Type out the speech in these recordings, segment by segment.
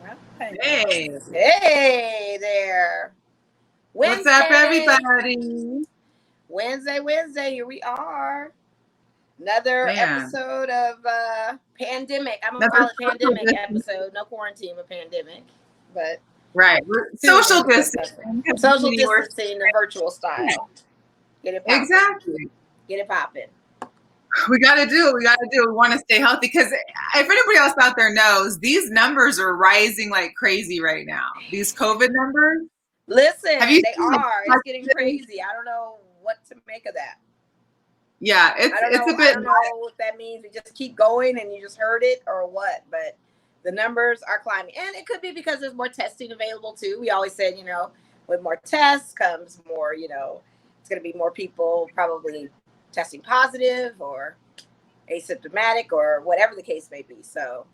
Right. Hey. Hey there. What's up, everybody? Wednesday, here we are. Another Man. episode of pandemic. I'm gonna call it pandemic episode. No quarantine, but pandemic. But right. Social distancing. Social distancing, the virtual style. Get it popping. Exactly. Get it popping. We got to do it. We want to stay healthy because if anybody else out there knows, these numbers are rising like crazy right now. These COVID numbers. Listen, they are. It's getting crazy. I don't know what to make of that. Yeah, it's a bit. I don't know what that means. We just keep going and you just heard it or what, but the numbers are climbing. And it could be because there's more testing available too. We always said, with more tests comes more, it's going to be more people probably testing positive or asymptomatic or whatever the case may be. So,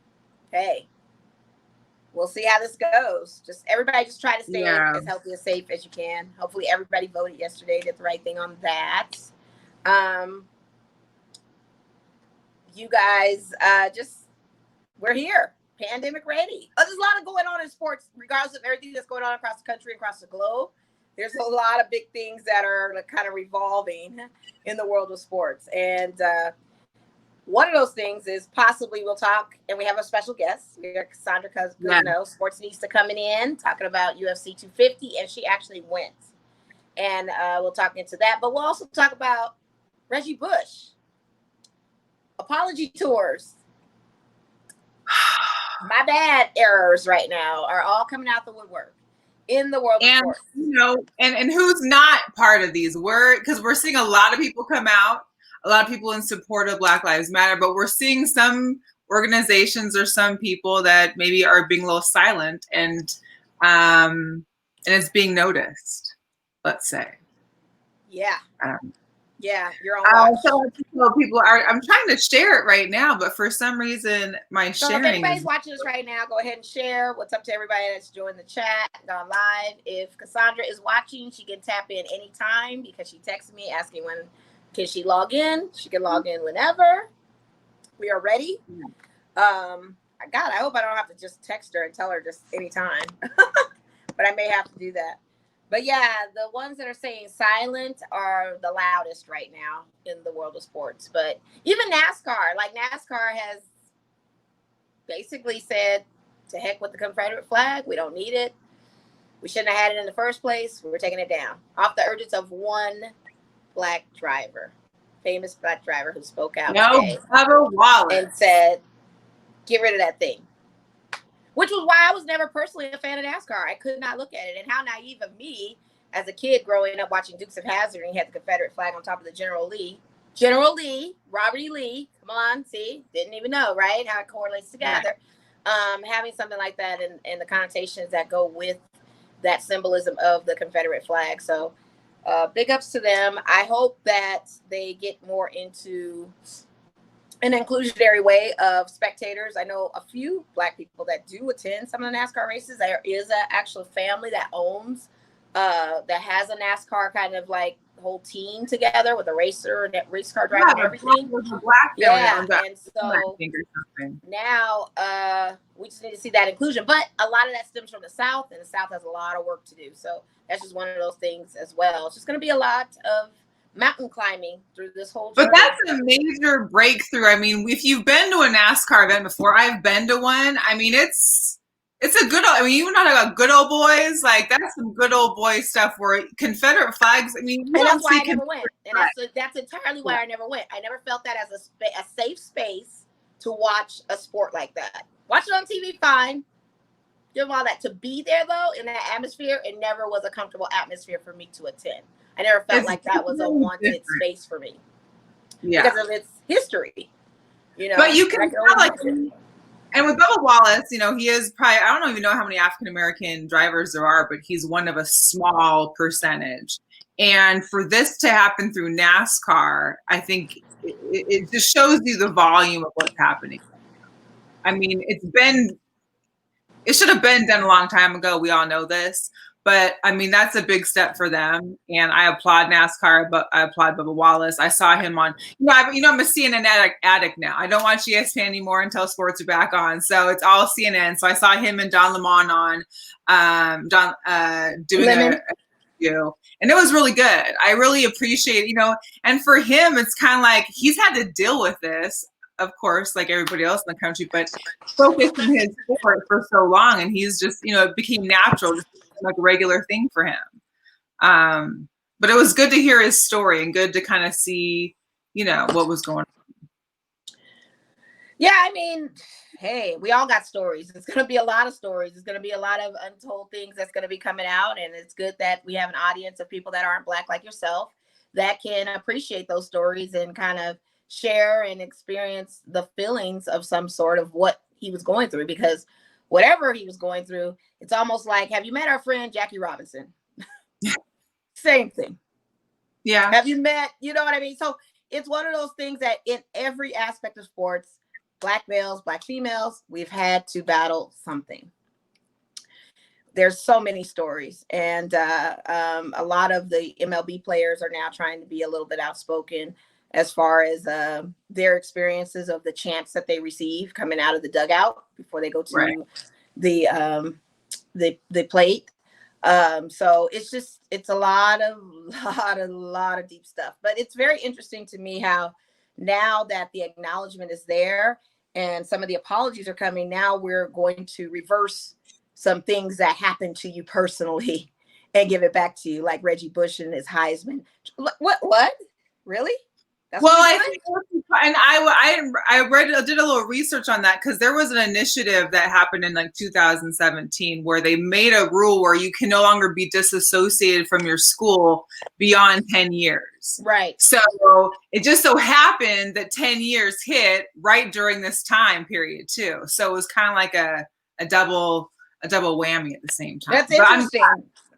hey, we'll see how this goes. Everybody just try to stay as healthy and safe as you can. Hopefully everybody voted yesterday, did the right thing on that. You guys, we're here, pandemic ready. There's a lot of going on in sports, regardless of everything that's going on across the country, across the globe. There's a lot of big things that are kind of revolving in the world of sports. And one of those things is possibly we'll talk, and we have a special guest. We got Cassandra Cousineau, Sportsnista, coming in, talking about UFC 250, and she actually went. And we'll talk into that. But we'll also talk about Reggie Bush. Apology tours. My bad errors right now are all coming out the woodwork in the world of sports. And who's not part of these? Because we're seeing a lot of people come out, a lot of people in support of Black Lives Matter, but we're seeing some organizations or some people that maybe are being a little silent and it's being noticed, let's say. Yeah. Yeah, you're on watch. People are. I'm trying to share it right now, but for some reason, my sharing. So if anybody's watching this right now, go ahead and share. What's up to everybody that's joined the chat, gone live. If Cassandra is watching, she can tap in anytime because she texted me asking when can she log in. She can log in whenever. We are ready. God, I hope I don't have to just text her and tell her just anytime, but I may have to do that. But yeah, the ones that are saying silent are the loudest right now in the world of sports. But even NASCAR has basically said, to heck with the Confederate flag. We don't need it. We shouldn't have had it in the first place. We're taking it down. Off the urges of one black driver, famous black driver who spoke out today. Bubba Wallace. And said, get rid of that thing. Which was why I was never personally a fan of NASCAR. I could not look at it. And how naive of me as a kid growing up watching Dukes of Hazzard, and he had the Confederate flag on top of the General Lee, Robert E. Lee. Come on, see? Didn't even know, right? How it correlates together. Having something like that and the connotations that go with that symbolism of the Confederate flag. So big ups to them. I hope that they get more into an inclusionary way of spectators. I know a few black people that do attend some of the NASCAR races. There is an actual family that owns, that has a NASCAR kind of like whole team together with a racer and race car driver and everything. And so now we just need to see that inclusion. But a lot of that stems from the South, and the South has a lot of work to do. So that's just one of those things as well. It's just going to be a lot of mountain climbing through this whole journey. But that's a major breakthrough. I mean, if you've been to a NASCAR event before, I've been to one. I mean, it's a good old, you know, like good old boys, like that's some good old boy stuff where Confederate flags, I mean, and that's why I never went. And that's entirely why I never went. I never felt that as a safe space to watch a sport like that. Watch it on TV, fine. Doing all that. To be there though, in that atmosphere, it never was a comfortable atmosphere for me to attend. I never felt like that was a wanted space for me. Yeah. Because of its history. But you can tell, like, and with Bubba Wallace, he is probably, I don't even know how many African-American drivers there are, but he's one of a small percentage. And for this to happen through NASCAR, I think it just shows you the volume of what's happening. I mean, it should have been done a long time ago. We all know this. But I mean, that's a big step for them, and I applaud NASCAR. But I applaud Bubba Wallace. I saw him on, I'm a CNN addict now. I don't watch ESPN anymore until sports are back on, so it's all CNN. So I saw him and Don Lemon on doing a interview, and it was really good. I really appreciate, and for him, it's kind of like he's had to deal with this, of course, like everybody else in the country, but focused on his sport for so long, and he's just, it became natural. Like a regular thing for him. But it was good to hear his story and good to kind of see, what was going on. Yeah, I mean, hey, we all got stories. It's going to be a lot of stories. It's going to be a lot of untold things that's going to be coming out. And it's good that we have an audience of people that aren't Black like yourself that can appreciate those stories and kind of share and experience the feelings of some sort of what he was going through, because whatever he was going through, it's almost like, have you met our friend Jackie Robinson? Same thing. Yeah. Have you met, you know what I mean? So it's one of those things that in every aspect of sports, Black males, Black females, we've had to battle something. There's so many stories. And a lot of the MLB players are now trying to be a little bit outspoken as far as their experiences of the chants that they receive coming out of the dugout before they go to the plate. So it's a lot of deep stuff, but it's very interesting to me how now that the acknowledgement is there and some of the apologies are coming, now we're going to reverse some things that happened to you personally and give it back to you, like Reggie Bush and his Heisman. What? Really? That's well, I think, and I did a little research on that, because there was an initiative that happened in like 2017 where they made a rule where you can no longer be disassociated from your school beyond 10 years. Right. So it just so happened that 10 years hit right during this time period too. So it was kind of like a double whammy at the same time. That's interesting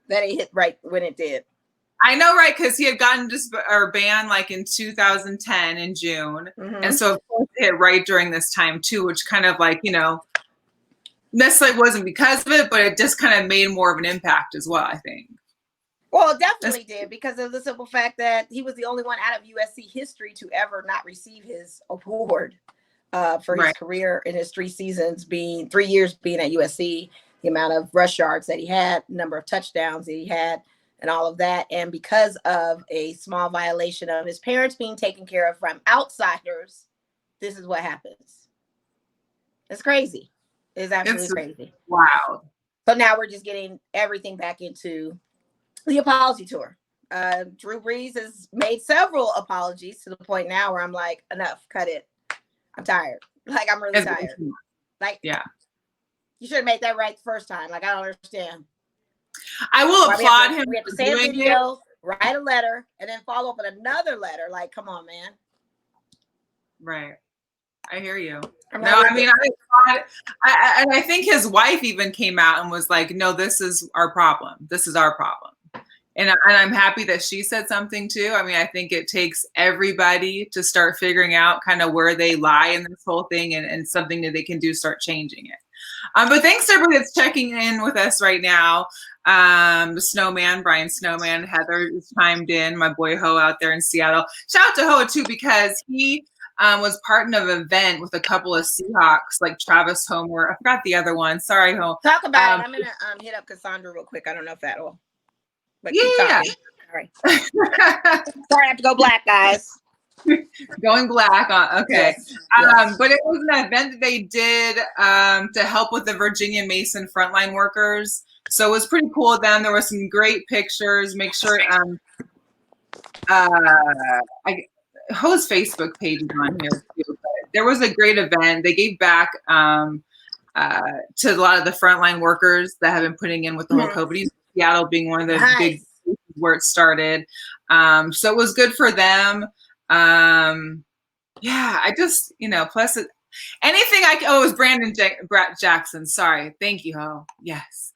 that it hit right when it did. I know, right? Because he had gotten banned like in 2010 in June. Mm-hmm. And so of course it hit right during this time too, which kind of like, necessarily wasn't because of it, but it just kind of made more of an impact as well, I think. Well, it definitely did, because of the simple fact that he was the only one out of USC history to ever not receive his award for his career in his 3 years being at USC, the amount of rush yards that he had, number of touchdowns that he had, and all of that. And because of a small violation of his parents being taken care of from outsiders, this is what happens. It's crazy. It's absolutely crazy. Wow. So now we're just getting everything back into the apology tour. Drew Brees has made several apologies to the point now where I'm like, enough, cut it. I'm tired. Like, I'm really tired. Like, yeah, you should have made that right the first time. Like, I don't understand. I will applaud him. We have to say a video, write a letter, and then follow up with another letter. Like, come on, man. Right. I hear you. I think his wife even came out and was like, no, this is our problem. This is our problem. And I'm happy that she said something too. I mean, I think it takes everybody to start figuring out kind of where they lie in this whole thing, and something that they can do, start changing it. But thanks to everybody that's checking in with us right now. The Snowman, Brian Snowman, Heather has chimed in, my boy Ho out there in Seattle. Shout out to Ho too, because he was part of an event with a couple of Seahawks, like Travis Homer. I forgot the other one. Sorry, Ho. Talk about it. I'm gonna hit up Cassandra real quick. I don't know if that'll. But yeah. All right. Sorry, I have to go black, guys. Going black. Okay. Yes. But it was an event that they did to help with the Virginia Mason frontline workers. So it was pretty cool of them. There were some great pictures. Make sure Ho's Facebook page is on here too. But there was a great event. They gave back to a lot of the frontline workers that have been putting in with the whole COVID. Seattle being one of the big places where it started. So it was good for them. Yeah, I just, plus anything it was Brandon Jackson. Sorry. Thank you, Ho. Yes.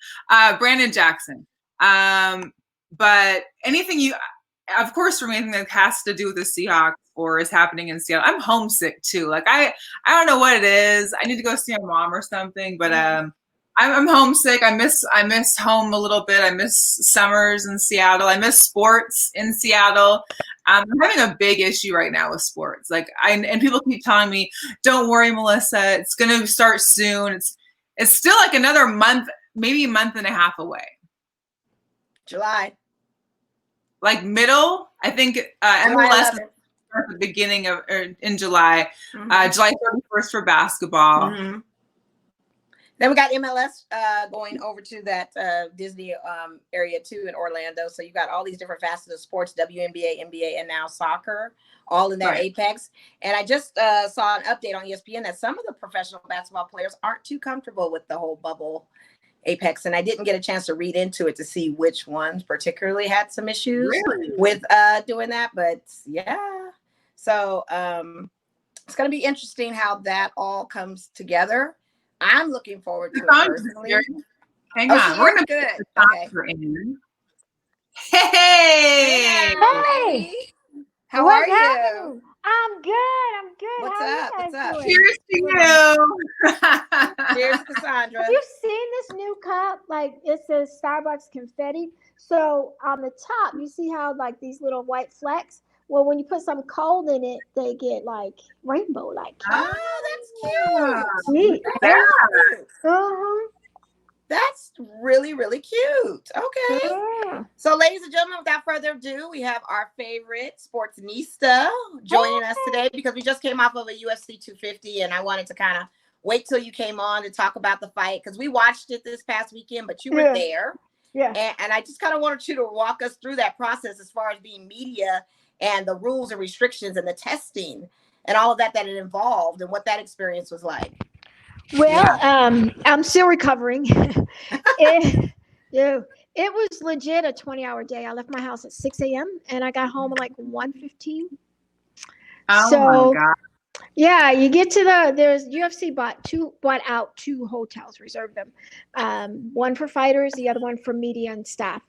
Brandon Jackson. But anything of course, for me, anything that has to do with the Seahawks or is happening in Seattle, I'm homesick too. Like I don't know what it is. I need to go see my mom or something, but I'm homesick. I miss home a little bit. I miss summers in Seattle. I miss sports in Seattle. I'm having a big issue right now with sports. And people keep telling me, "Don't worry, Melissa. It's going to start soon." It's still like another month, maybe a month and a half away. July. Like middle, I think MLS is at the beginning of in July. July 31st for basketball. Mm-hmm. Then we got MLS going over to that Disney area too in Orlando. So you got all these different facets of sports, WNBA, NBA, and now soccer, all in that apex. And I just saw an update on ESPN that some of the professional basketball players aren't too comfortable with the whole bubble apex. And I didn't get a chance to read into it to see which ones particularly had some issues with doing that. But yeah, so it's going to be interesting how that all comes together. I'm looking forward to it personally. Hang on. We're going to good. Okay. Hey. How are you? I'm good. What's up? Cheers to you. Cheers, Cassandra. Have you seen this new cup? Like it says Starbucks confetti. So on the top, you see how like these little white flecks? Well, when you put some cold in it, they get like rainbow-like. Oh, that's cute. That's really, really cute. Okay. Yeah. So, ladies and gentlemen, without further ado, we have our favorite Sportsnista joining us today because we just came off of a UFC 250, and I wanted to kind of wait till you came on to talk about the fight because we watched it this past weekend, but you were there. Yeah. And I just kind of wanted you to walk us through that process as far as being media and the rules and restrictions and the testing and all of that it involved and what that experience was like. Well, I'm still recovering. It was legit a 20-hour day. I left my house at 6 a.m. and I got home at like 1:15. Oh my God. Yeah, you get to there's UFC bought out 2 hotels, reserved them. One for fighters, the other one for media and staff.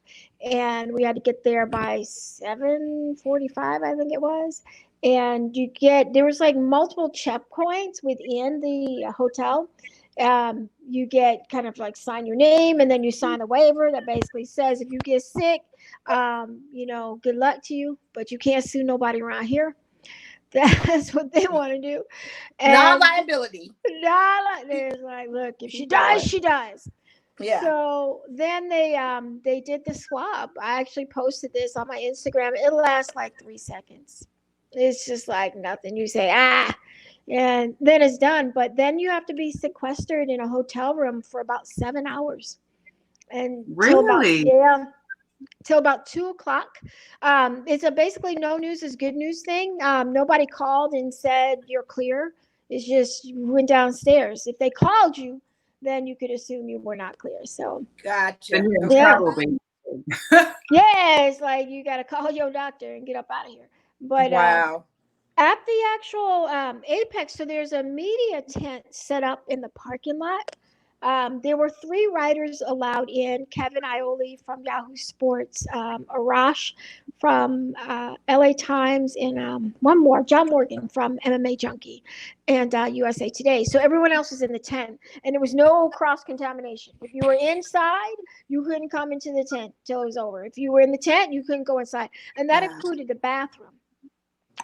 And we had to get there by 7:45, I think it was. And there was like multiple checkpoints within the hotel. You get kind of like sign your name and then you sign a waiver that basically says if you get sick, good luck to you, but you can't sue nobody around here. That's what they want to do. Non-liability. There's like, look, if she dies, she dies. Yeah. So then they did the swab. I actually posted this on my Instagram. It lasts like 3 seconds. It's just like nothing. You say, and then it's done. But then you have to be sequestered in a hotel room for about 7 hours. And really? Till about 2:00. It's a basically no news is good news thing. Nobody called and said you're clear. It's just you went downstairs. If they called you, then you could assume you were not clear. So gotcha. It's like you got to call your doctor and get up out of here. But wow. At the actual apex, so there's a media tent set up in the parking lot. There were 3 writers allowed in: Kevin Ioli from Yahoo Sports, Arash from LA Times, and one more, John Morgan from MMA Junkie and USA Today. So everyone else was in the tent, and there was no cross-contamination. If you were inside, you couldn't come into the tent till it was over. If you were in the tent, you couldn't go inside. And that included the bathroom.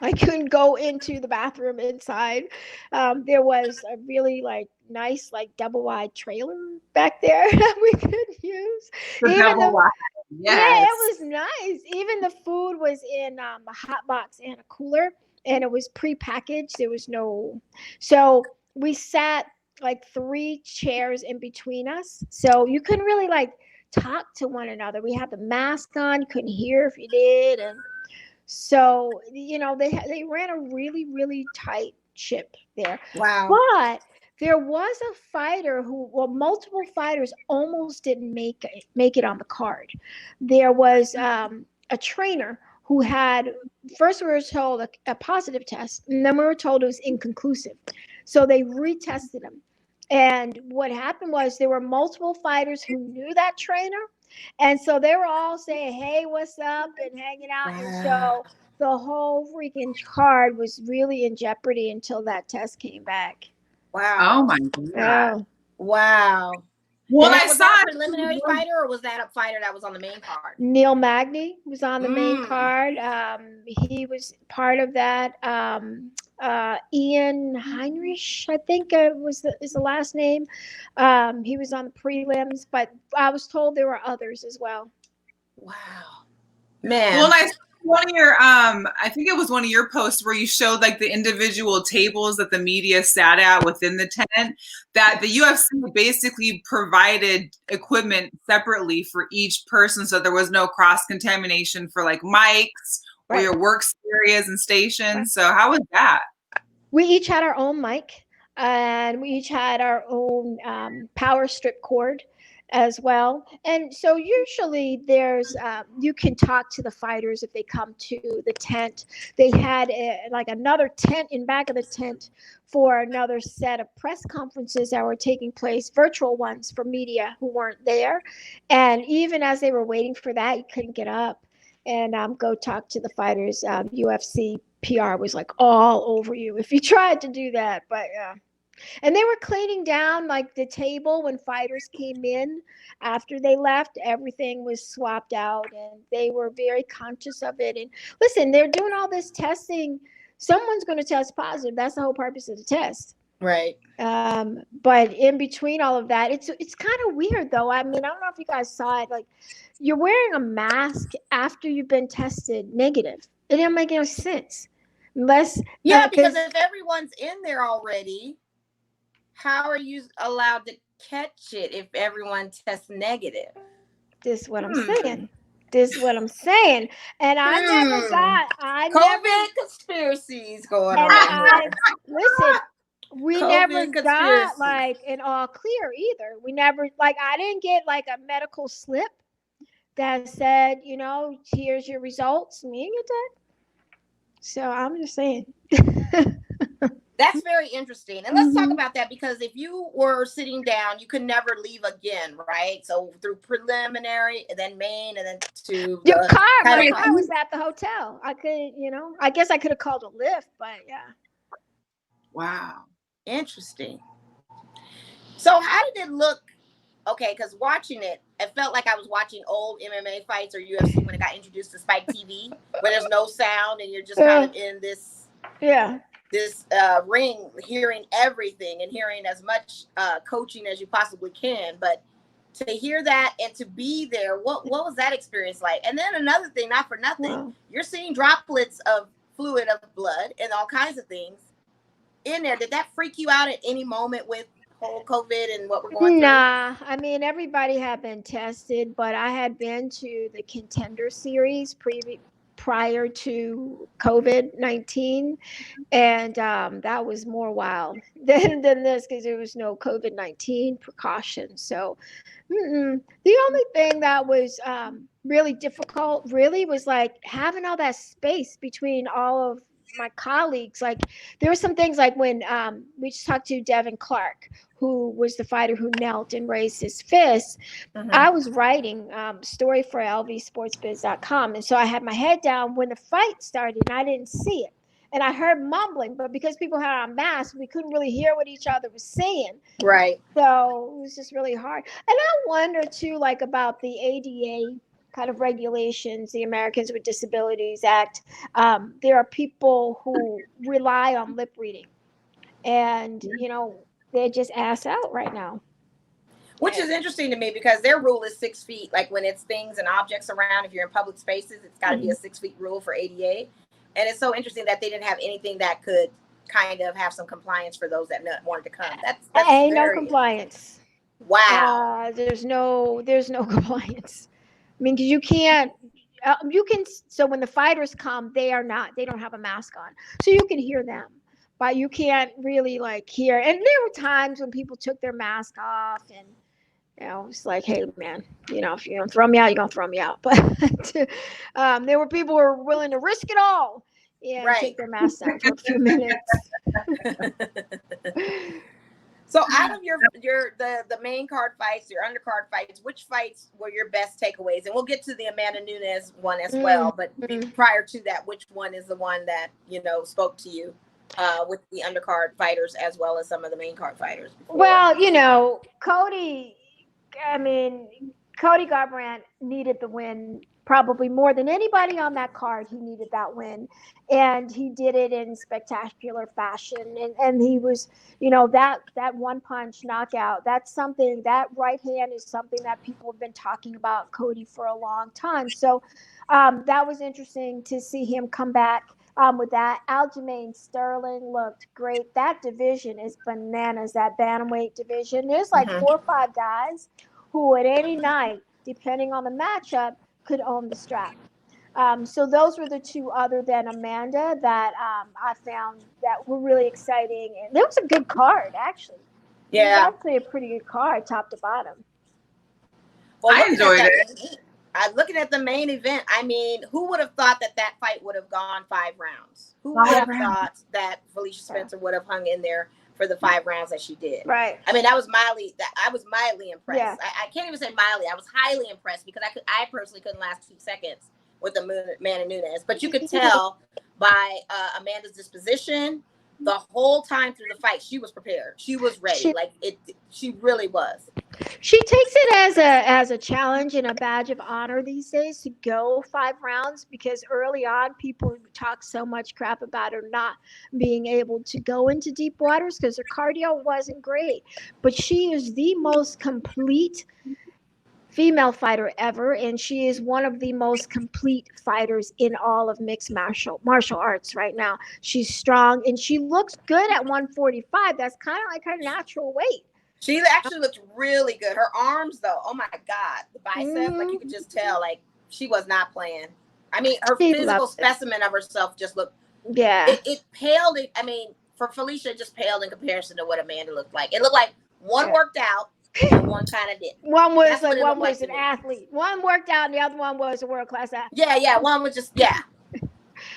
I couldn't go into the bathroom inside. There was a really nice double wide trailer back there that we could use. Yeah, it was nice. Even the food was in a hot box and a cooler, and it was prepackaged. There was so we sat 3 chairs in between us, so you couldn't really talk to one another. We had the mask on, you couldn't hear if you did, and so they ran a really, really tight ship there. Wow. But there was a fighter multiple fighters almost didn't make it on the card. There was a trainer who had, first we were told a positive test, and then we were told it was inconclusive. So they retested him. And what happened was there were multiple fighters who knew that trainer. And so they were all saying, hey, what's up, and hanging out. Wow. And so the whole freaking card was really in jeopardy until that test came back. Wow. Oh my God. Yeah. Wow. Well, And I was saw that a it. preliminary fighter, or was that a fighter that was on the main card? Neil Magny was on the main card. He was part of that. Ian Heinrich, I think is the last name. He was on the prelims, but I was told there were others as well. Wow, man. Well, I saw one of your I think it was one of your posts where you showed like the individual tables that the media sat at within the tent, that the UFC basically provided equipment separately for each person, so there was no cross contamination for like mics or your work areas and stations. So how was that? We each had our own mic, and we each had our own power strip cord as well. And so usually there's you can talk to the fighters if they come to the tent. They had like another tent in back of the tent for another set of press conferences that were taking place, virtual ones for media who weren't there. And even as they were waiting for that, you couldn't get up and go talk to the fighters. UFC PR was like all over you if you tried to do that. But yeah. And they were cleaning down like the table when fighters came in. After they left, everything was swapped out, and they were very conscious of it. And listen, they're doing all this testing. Someone's going to test positive. That's the whole purpose of the test. Right. But in between all of that, it's kind of weird though. I mean, I don't know if you guys saw it. Like, you're wearing a mask after you've been tested negative. It didn't make any sense. Because if everyone's in there already, how are you allowed to catch it if everyone tests negative? This is what I'm saying. And I never got COVID conspiracies going on. Listen, we never got like an all clear either. We never, like, I didn't get like a medical slip that said, here's your results. We didn't get that. So I'm just saying. That's very interesting. And let's talk about that, because if you were sitting down, you could never leave again, right? So through preliminary and then main and then to your car. My car was at the hotel. I could, I guess I could have called a Lyft, but yeah. Wow. Interesting. So how did it look? Okay, because watching it felt like I was watching old MMA fights or UFC when it got introduced to Spike TV, where there's no sound and you're just kind of in this ring, hearing everything and hearing as much coaching as you possibly can. But to hear that and to be there, what was that experience like? And then another thing, not for nothing, you're seeing droplets of fluid of blood and all kinds of things in there. Did that freak you out at any moment with whole COVID and what we're going through? Nah, I mean, everybody had been tested, but I had been to the Contender Series prior to COVID-19, and that was more wild than this because there was no COVID-19 precautions. So the only thing that was really difficult was like having all that space between all of my colleagues. Like, there were some things like when we just talked to Devin Clark, who was the fighter who knelt and raised his fist. I was writing story for lvsportsbiz.com, and so I had my head down when the fight started and I didn't see it, and I heard mumbling, but because people had on masks, we couldn't really hear what each other was saying. Right. So it was just really hard. And I wonder too, like, about the ADA kind of regulations, the Americans with Disabilities Act. There are people who rely on lip reading, and they're just ass out right now. Which is interesting to me because their rule is 6 feet. Like, when it's things and objects around, if you're in public spaces, it's got to be a 6 feet rule for ADA. And it's so interesting that they didn't have anything that could kind of have some compliance for those that wanted to come. That's ain't no compliance. Wow. There's no compliance. I mean, because you can, so when the fighters come, they don't have a mask on. So you can hear them, but you can't really like hear. And there were times when people took their mask off and, it's like, hey man, if you're gonna throw me out, you're gonna throw me out. But there were people who were willing to risk it all and take their masks out for a few minutes. So out of the main card fights, your undercard fights, which fights were your best takeaways? And we'll get to the Amanda Nunes one as well. But prior to that, which one is the one that, spoke to you with the undercard fighters as well as some of the main card fighters? Before? Well, Cody I mean, Cody Garbrandt needed the win probably more than anybody on that card. He needed that win, and he did it in spectacular fashion. And he was, that one punch knockout. That's something, that right hand is something that people have been talking about Cody for a long time. So that was interesting to see him come back with that. Aljamain Sterling looked great. That division is bananas, that bantamweight division. There's like 4 or 5 guys who at any night, depending on the matchup, could own the strap. So those were the 2 other than Amanda that I found that were really exciting. And it was a good card, actually. Yeah. It was actually a pretty good card, top to bottom. Well, I enjoyed it. Looking at the main event, I mean, who would have thought that fight would have gone 5 rounds? Who would have thought that Felicia Spencer would have hung in there for the 5 rounds that she did? Right. I mean, I was mildly impressed. Yeah. I can't even say mildly. I was highly impressed because I personally couldn't last 2 seconds with Amanda Nunes, but you could tell by Amanda's disposition the whole time through the fight. She was prepared. She was ready. She really was. She takes it as a challenge and a badge of honor these days to go 5 rounds, because early on people talk so much crap about her not being able to go into deep waters because her cardio wasn't great. But she is the most complete female fighter ever, and she is one of the most complete fighters in all of mixed martial arts right now. She's strong and she looks good at 145. That's kind of like her natural weight. She actually looked really good. Her arms, though, oh my God, the biceps, like you could just tell, like she was not playing. I mean, her physical specimen of herself just looked. Yeah. It paled. I mean, for Felicia, it just paled in comparison to what Amanda looked like. It looked like one worked out and one kind of didn't. One was an athlete. One worked out and the other one was a world-class athlete. Yeah. One was just,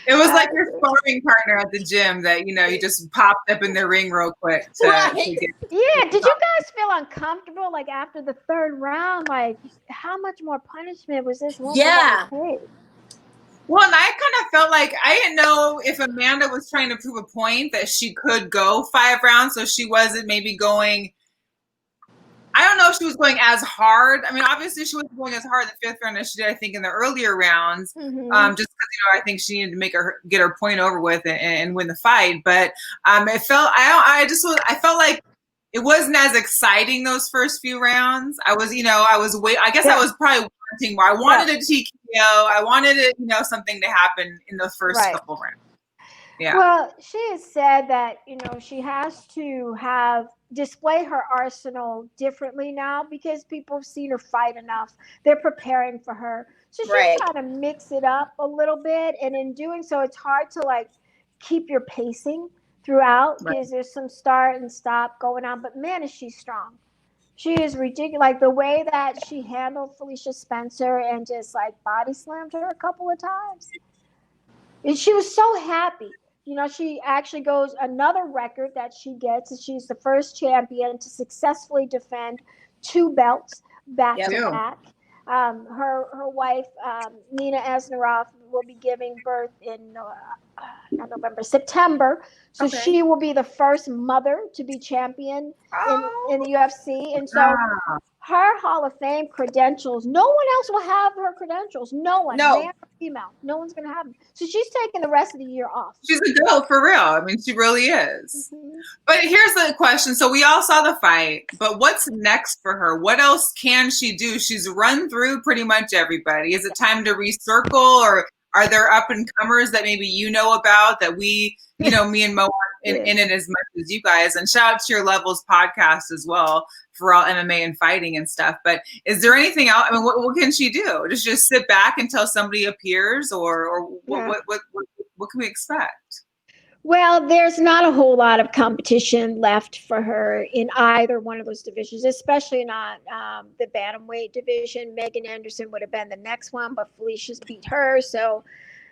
It was like your sparring partner at the gym that, you just popped up in the ring real quick. Yeah. Did you guys feel uncomfortable, like, after the 3rd round? Like, how much more punishment was this woman? Yeah. Well, and I kind of felt like I didn't know if Amanda was trying to prove a point that she could go 5 rounds. So she wasn't maybe going, I don't know if she was going as hard. I mean, obviously she wasn't going as hard in the 5th round as she did, I think, in the earlier rounds. Just because, I think she needed to get her point over with and win the fight. But it felt, I felt like it wasn't as exciting those first few rounds. I was probably wanting more. I wanted a TKO. I wanted it, something to happen in those first couple rounds. Yeah. Well, she has said that, she has to display her arsenal differently now because people have seen her fight enough. They're preparing for her. So she's trying to mix it up a little bit. And in doing so, it's hard to keep your pacing throughout because there's some start and stop going on. But man, is she strong. She is ridiculous. Like the way that she handled Felicia Spencer and just body slammed her a couple of times. And she was so happy. She actually goes another record that she gets is she's the first champion to successfully defend 2 belts back to back. Her wife, Nina Asnaroff, will be giving birth in September. So she will be the first mother to be champion in the UFC. And so her Hall of Fame credentials, no one else will have her credentials. No one, man or female. No one's going to have them. So she's taking the rest of the year off. She's a girl for real. I mean, she really is. But here's the question. So we all saw the fight, but what's next for her? What else can she do? She's run through pretty much everybody. Is it time to recircle, or are there up-and-comers that maybe you know about that we, me and Mo are in it as much as you guys? And shout out to your Levels podcast as well for all MMA and fighting and stuff. But is there anything else? I mean, what can she do? Just sit back until somebody appears, or what can we expect? Well, there's not a whole lot of competition left for her in either one of those divisions, especially not the bantamweight division. Megan Anderson would have been the next one, but Felicia's beat her. So,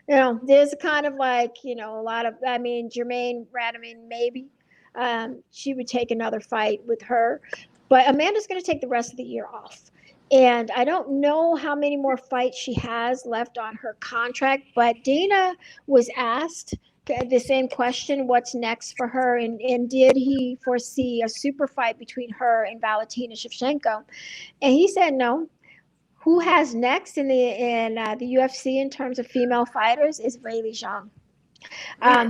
there's kind of a lot of, Jermaine Radaman, maybe she would take another fight with her. But Amanda's going to take the rest of the year off. And I don't know how many more fights she has left on her contract, but Dana was asked, the same question, what's next for her, and did he foresee a super fight between her and Valentina Shevchenko? And he said no. Who has next in the UFC in terms of female fighters is Weili Zhang.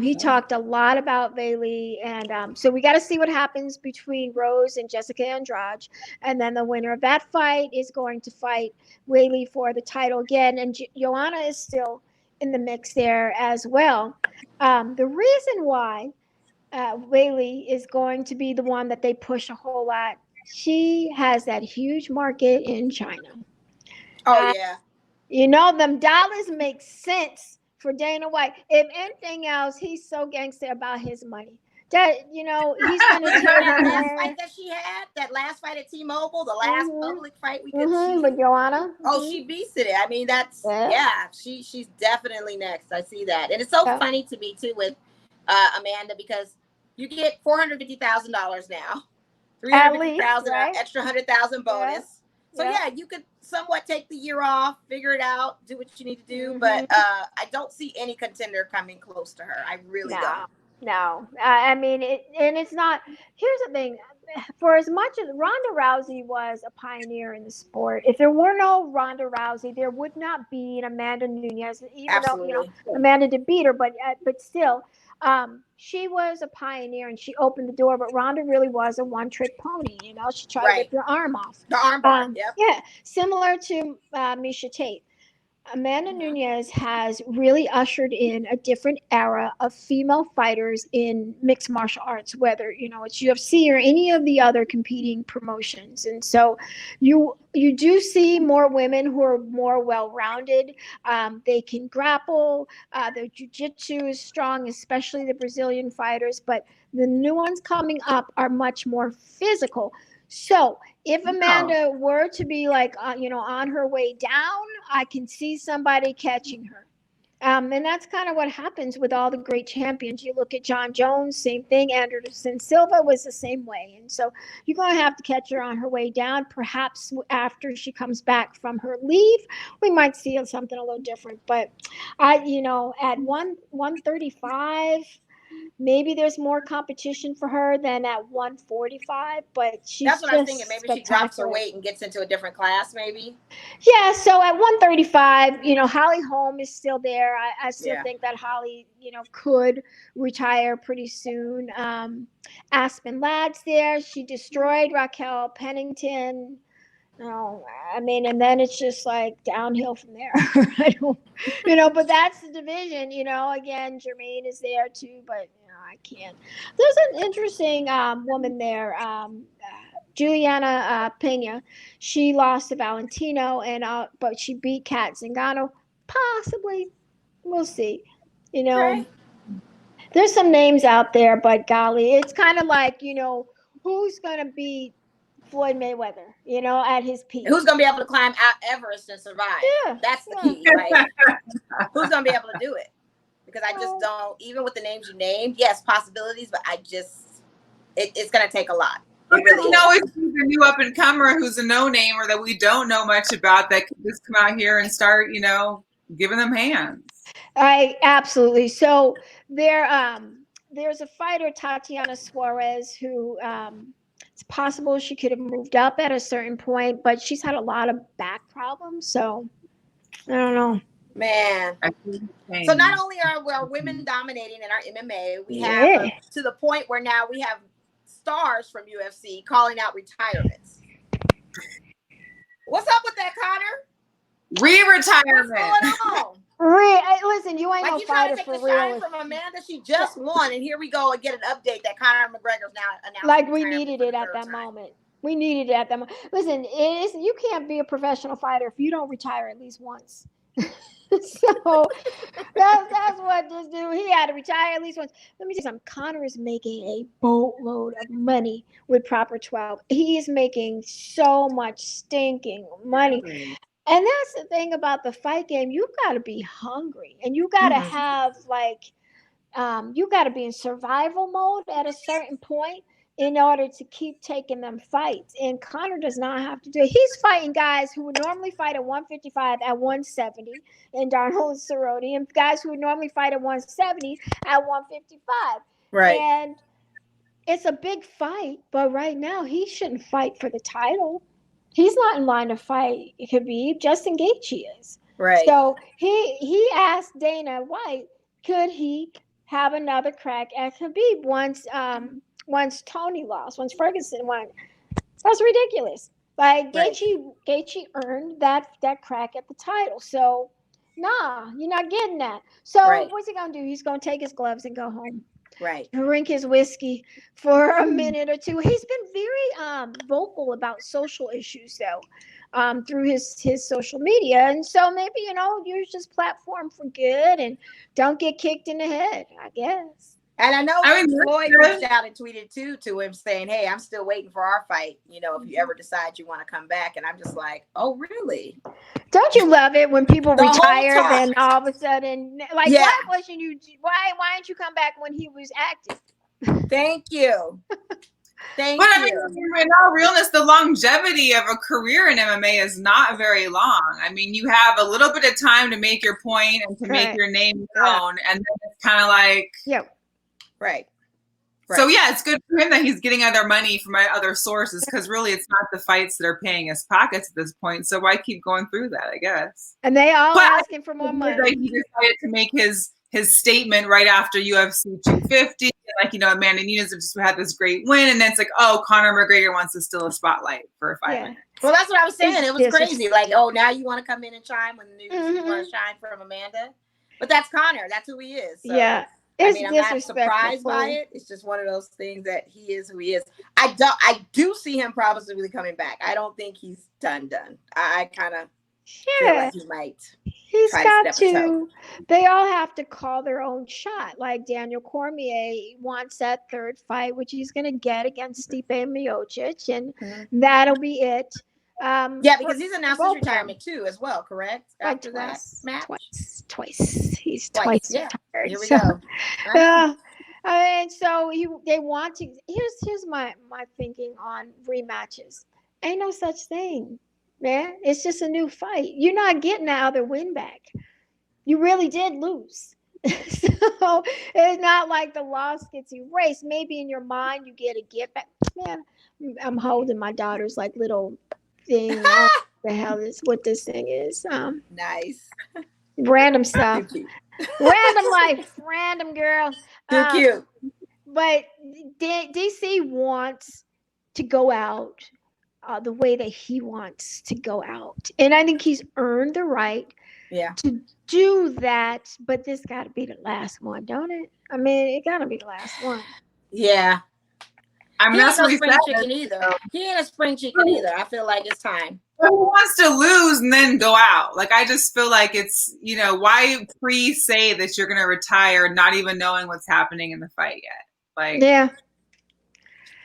He talked a lot about Bailey, and so we got to see what happens between Rose and Jessica Andrade, and then the winner of that fight is going to fight Weili for the title again, and Joanna is still in the mix there as well. The reason why Weili is going to be the one that they push a whole lot, she has that huge market in China. Oh yeah. You know, them dollars make sense for Dana White. If anything else, he's so gangster about his money. That, you know, he's going to tell that her. last fight that she had, that last fight at T-Mobile, the last public fight we could see. With Joanna. Oh, she beasted it. I mean, that's, she's definitely next. I see that. And it's so funny to me, too, with Amanda, because you get $450,000 now. $350,000, right? extra $100,000 bonus. So you could somewhat take the year off, figure it out, do what you need to do. But I don't see any contender coming close to her. I really don't. No. I mean, it's not. Here's the thing. For as much as Ronda Rousey was a pioneer in the sport, if there were no Ronda Rousey, there would not be an Amanda Nunes. Even though, you know, Amanda did beat her, but still, she was a pioneer and she opened the door. But Ronda really was a one-trick pony. You know, she tried to rip your arm off. The arm bar. Yeah, similar to Miesha Tate. Amanda Nunes has really ushered in a different era of female fighters in mixed martial arts, whether, you know, it's UFC or any of the other competing promotions. And so you do see more women who are more well-rounded. They can grapple. Their jiu-jitsu is strong, especially the Brazilian fighters, but the new ones coming up are much more physical. So if Amanda were to be like, on her way down, I can see somebody catching her. And that's kind of what happens with all the great champions. You look at John Jones, same thing. Anderson Silva was the same way. And so you're going to have to catch her on her way down. Perhaps after she comes back from her leave, we might see something a little different. But at 135, maybe there's more competition for her than at 145, but that's what I'm thinking. Maybe she drops her weight and gets into a different class, maybe. Yeah, so at 135, Holly Holm is still there. I still think that Holly, could retire pretty soon. Aspen Ladd's there. She destroyed Raquel Pennington. No, I mean, and then it's just like downhill from there. But that's the division, again, Jermaine is there too, but I can't. There's an interesting woman there, Juliana Pena. She lost to Valentino, but she beat Kat Zingano. Possibly, we'll see. Right. There's some names out there, but golly, it's kind of like, who's going to beat Floyd Mayweather, at his peak. Who's going to be able to climb out Everest and survive? Yeah, that's the key. Like, who's going to be able to do it? Because I just don't, even with the names you named, yes, possibilities, but it's going to take a lot. It really it's a new up and comer who's a no name or that we don't know much about that could just come out here and start, giving them hands. Absolutely. So there's a fighter, Tatiana Suarez, who it's possible she could have moved up at a certain point, but she's had a lot of back problems. So I don't know. Man. So not only are women dominating in our MMA, we have to the point where now we have stars from UFC calling out retirements. What's up with that, Connor? Re-retirement. What's going on? Listen, you ain't no fighter for real. Shine from Amanda, she just won, and here we go and get an update that Conor McGregor's now announced. Like we needed it at that moment. We needed it at that moment. Listen, you can't be a professional fighter if you don't retire at least once. So that's what this dude, he had to retire at least once. Let me tell you something. Conor is making a boatload of money with Proper 12. He is making so much stinking money. And that's the thing about the fight game. You got to be hungry, and you got to have you got to be in survival mode at a certain point. in order to keep taking them fights. And Conor does not have to do it. He's fighting guys who would normally fight at 155 at 170 in Darnold Cerrone, and guys who would normally fight at 170 at 155. Right. And it's a big fight, but right now he shouldn't fight for the title. He's not in line to fight Khabib. Justin Gaethje is. Right. So he asked Dana White, could he have another crack at Khabib once Tony lost, once Ferguson won? That's ridiculous. Like Gaethje earned that crack at the title. So nah, you're not getting that. So what's he gonna do? He's gonna take his gloves and go home. Right. Drink his whiskey for a minute or two. He's been very vocal about social issues though, through his social media. And so maybe, use this platform for good and don't get kicked in the head, I guess. And I know Floyd reached out and tweeted to him saying, hey, I'm still waiting for our fight. If you ever decide you want to come back. And I'm just like, oh, really? Don't you love it when people retire, then all of a sudden, like, why didn't you come back when he was active? Thank you. Thank you. I mean, in all realness, the longevity of a career in MMA is not very long. I mean, you have a little bit of time to make your point and to make your name known. And then it's kind of like, Right. So yeah, it's good for him that he's getting other money from other sources, because really it's not the fights that are paying his pockets at this point. So why keep going through that, I guess. And they all asking for more money. Like, he decided to make his statement right after UFC 250. Like, Amanda Nunes just had this great win, and then it's like, oh, Conor McGregor wants to steal a spotlight for 5 minutes. Well, that's what I was saying. It was crazy. Like, oh, now you want to come in and shine when the news you want to shine from Amanda. But that's Conor. That's who he is. So. Yeah. I'm not surprised by it. It's just one of those things that he is who he is. I do see him probably coming back. I don't think he's done. I kind of feel like he might. He's got to. They all have to call their own shot. Like Daniel Cormier wants that third fight, which he's going to get against Stipe Miocic, and that'll be it. Because he's announced his retirement too, as well. Correct? After that match, twice. He's twice retired. Here we go. And so they want to. Here's my thinking on rematches. Ain't no such thing, man. It's just a new fight. You're not getting that other win back. You really did lose. So it's not like the loss gets erased. Maybe in your mind you get a get back. Man, I'm holding my daughter's like little thing. The hell is what this thing is? Nice. Random stuff. Random life. Random girl. Too cute. But DC wants to go out the way that he wants to go out, and I think he's earned the right to do that. But this got to be the last one, don't it? I mean, it got to be the last one. Yeah. I'm not no spring chicken either. He ain't a spring chicken either. I feel like it's time. He wants to lose and then go out. Like, I just feel like it's, why say that you're going to retire not even knowing what's happening in the fight yet? Like,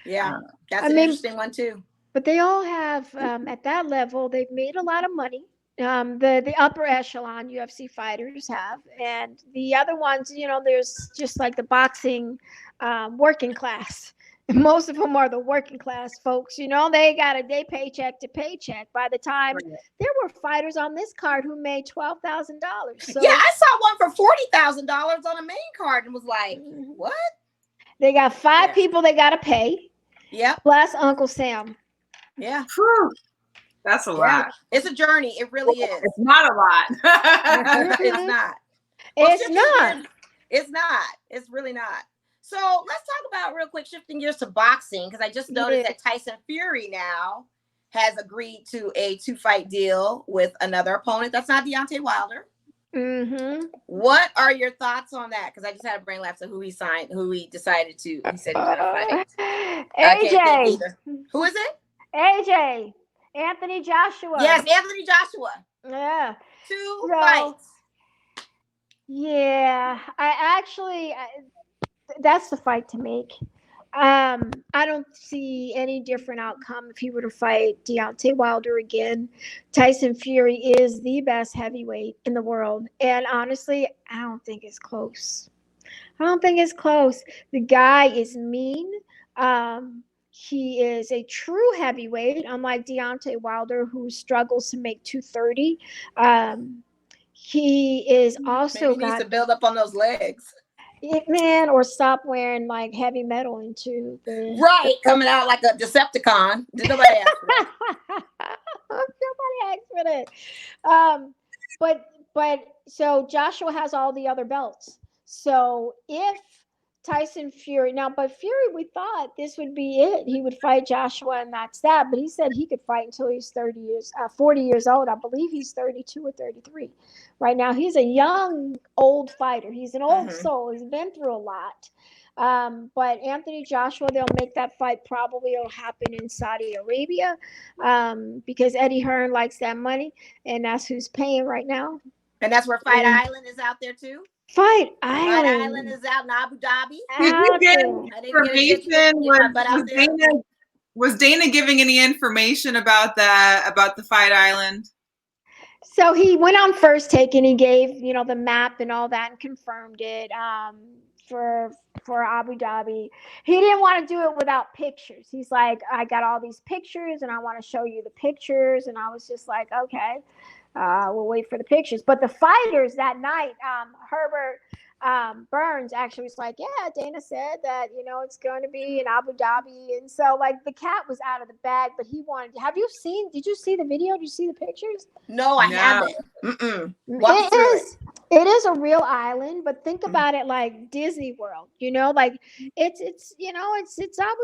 yeah, that's an interesting one too. But they all have, at that level, they've made a lot of money. The upper echelon UFC fighters have, and the other ones, there's just like the boxing working class. Most of them are the working class folks. They got a day paycheck to paycheck. By the time there were fighters on this card who made $12,000. So, yeah, I saw one for $40,000 on a main card and was like, what? They got 5 people they got to pay. Yep. Plus Uncle Sam. Yeah. That's a lot. It's a journey. It really is. It's not a lot. It's not. It's not. It's really not. So let's talk about real quick, shifting gears to boxing, because I just noticed that Tyson Fury now has agreed to a 2-fight deal with another opponent. That's not Deontay Wilder. What are your thoughts on that? Because I just had a brain lapse of who he decided to. He said he was going to fight. AJ. Who is it? AJ. Anthony Joshua. Yes, Anthony Joshua. Yeah. 2 fights. Yeah. That's the fight to make. I don't see any different outcome if he were to fight Deontay Wilder again. Tyson Fury is the best heavyweight in the world. And honestly, I don't think it's close. The guy is mean, He is a true heavyweight, unlike Deontay Wilder, who struggles to make 230. He is also Maybe he needs to build up on those legs. Man, or stop wearing like heavy metal into the Right, coming out like a Decepticon. Did nobody ask for that? Nobody asked for that. But so Joshua has all the other belts. So if Tyson Fury but Fury, we thought this would be it. He would fight Joshua and that's that. But he said he could fight until he's 40 years old. I believe he's 32 or 33 right now. He's a young, old fighter. He's an old soul. He's been through a lot. But Anthony Joshua, they'll make that fight. Probably it'll happen in Saudi Arabia because Eddie Hearn likes that money, and that's who's paying right now. And that's where Fight Island is out there too. Fight Island. Fight Island is out in Abu Dhabi. Did you get information? Was Dana giving any information about the Fight Island? So he went on First Take and he gave, the map and all that and confirmed it for Abu Dhabi. He didn't want to do it without pictures. He's like, I got all these pictures and I want to show you the pictures. And I was just like, okay. We'll wait for the pictures. But the fighters that night, Herbert Burns actually was like, yeah, Dana said that, it's going to be in Abu Dhabi. And so, like, the cat was out of the bag, but he wanted to. Did you see the video? Did you see the pictures? No, I haven't. It is a real island, but think about it like Disney World, like it's Abu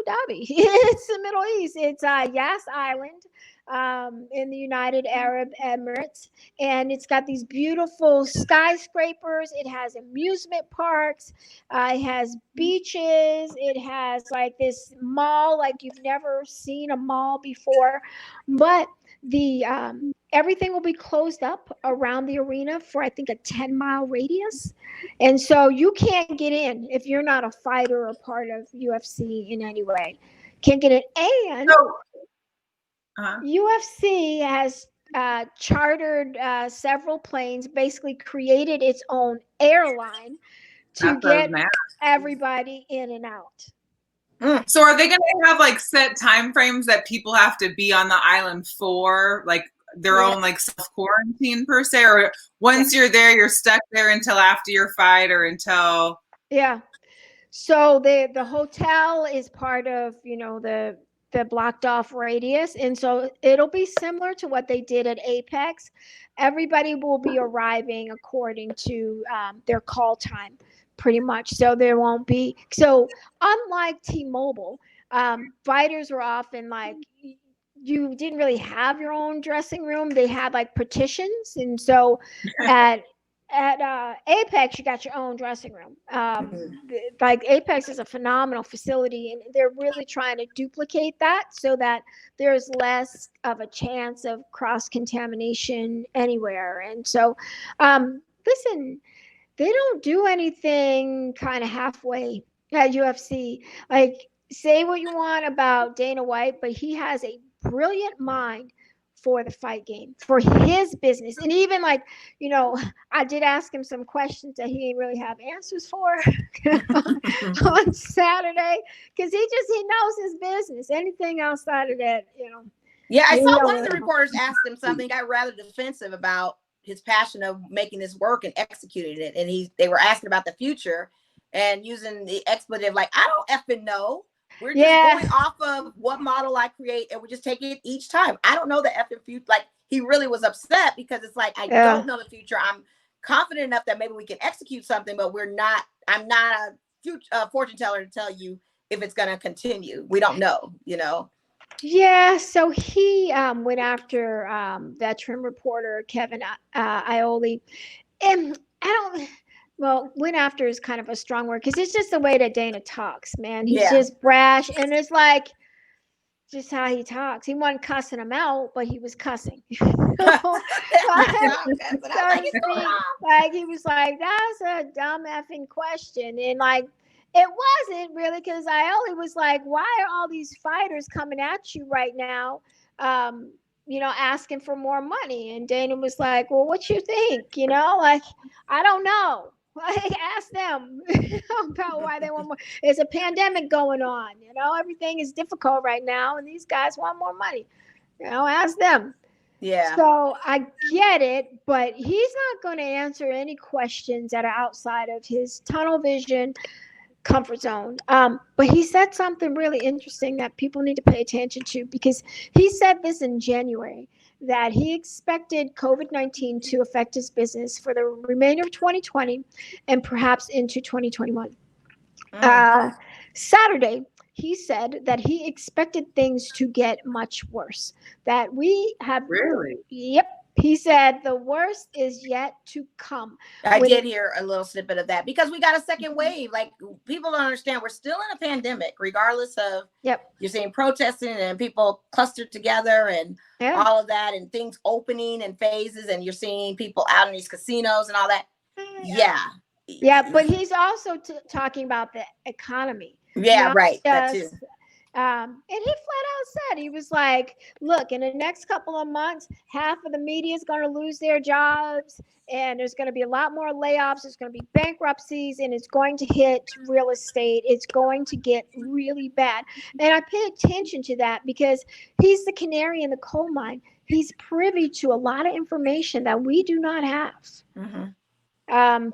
Dhabi. It's the Middle East. It's Yas Island. In the United Arab Emirates, and it's got these beautiful skyscrapers. It has amusement parks. It has beaches. It has like this mall, like you've never seen a mall before. But the everything will be closed up around the arena for I think a 10-mile radius, and so you can't get in if you're not a fighter or part of UFC in any way. Can't get in, and UFC has chartered several planes, basically created its own airline to get everybody in and out. So are they going to have like set time frames that people have to be on the island for, like their own like self-quarantine per se, or once you're there, you're stuck there until after your fight or until? Yeah. So the hotel is part of, the blocked off radius. And so it'll be similar to what they did at Apex. Everybody will be arriving according to their call time, pretty much. So there won't be. So unlike T-Mobile, fighters were often like, you didn't really have your own dressing room. They had like partitions. And so at Apex, you got your own dressing room. Like Apex is a phenomenal facility, and they're really trying to duplicate that so that there's less of a chance of cross-contamination anywhere. And so, listen, they don't do anything kind of halfway at UFC. Like, say what you want about Dana White, but he has a brilliant mind for the fight game, for his business. And even like, I did ask him some questions that he didn't really have answers for on Saturday, because he knows his business. Anything outside of that, Yeah, I saw one of the reporters asked him something, got rather defensive about his passion of making this work and executing it. And they were asking about the future and using the expletive, like, I don't effing know. We're just going off of what model I create, and we're just taking it each time. I don't know the effing future. Like, he really was upset because it's like, I don't know the future. I'm confident enough that maybe we can execute something, but I'm not a fortune teller to tell you if it's going to continue. We don't know, Yeah, so he went after veteran reporter Kevin Iole, and went after is kind of a strong word, because it's just the way that Dana talks, man. He's just brash, and it's like just how he talks. He wasn't cussing him out, but he was cussing. Like he was like, that's a dumb effing question. And like, it wasn't really, because Iole was like, why are all these fighters coming at you right now? Asking for more money. And Dana was like, well, what you think? Like, I don't know. Like, ask them about why they want more. There's a pandemic going on. Everything is difficult right now, and these guys want more money. Ask them. Yeah. So I get it, but he's not going to answer any questions that are outside of his tunnel vision comfort zone. But he said something really interesting that people need to pay attention to, because he said this in January, that he expected COVID-19 to affect his business for the remainder of 2020 and perhaps into 2021. Saturday, he said that he expected things to get much worse. That we have Really? Yep. He said the worst is yet to come. I did hear a little snippet of that, because we got a second wave. Like, people don't understand, we're still in a pandemic, regardless of, you're seeing protesting and people clustered together and all of that, and things opening in phases, and you're seeing people out in these casinos and all that. Yeah, but he's also talking about the economy. Yeah, right. That too. And he flat out said, he was like, look, in the next couple of months, half of the media is going to lose their jobs, and there's going to be a lot more layoffs. There's going to be bankruptcies, and it's going to hit real estate. It's going to get really bad. And I pay attention to that because he's the canary in the coal mine. He's privy to a lot of information that we do not have.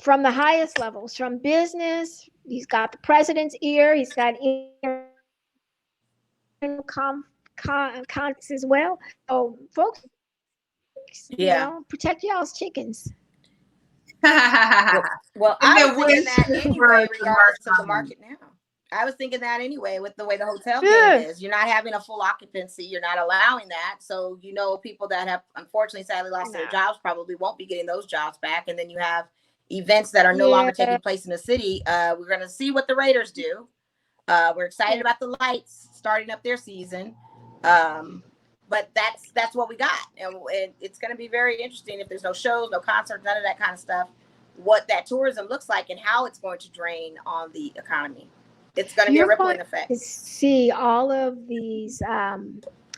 From the highest levels, from business. He's got the president's ear. He's got cons as well. So, folks, protect y'all's chickens. Well, I was thinking that anyway, regardless of the market now. I was thinking that anyway, with the way the hotel game is. You're not having a full occupancy. You're not allowing that. So, people that have, unfortunately, sadly lost their jobs probably won't be getting those jobs back. And then you have events that are no longer taking place in the city. We're going to see what the Raiders do. We're excited about the Lights starting up their season. But that's what we got. And it's going to be very interesting if there's no shows, no concerts, none of that kind of stuff, what that tourism looks like and how it's going to drain on the economy. It's going to be a rippling effect. See all of these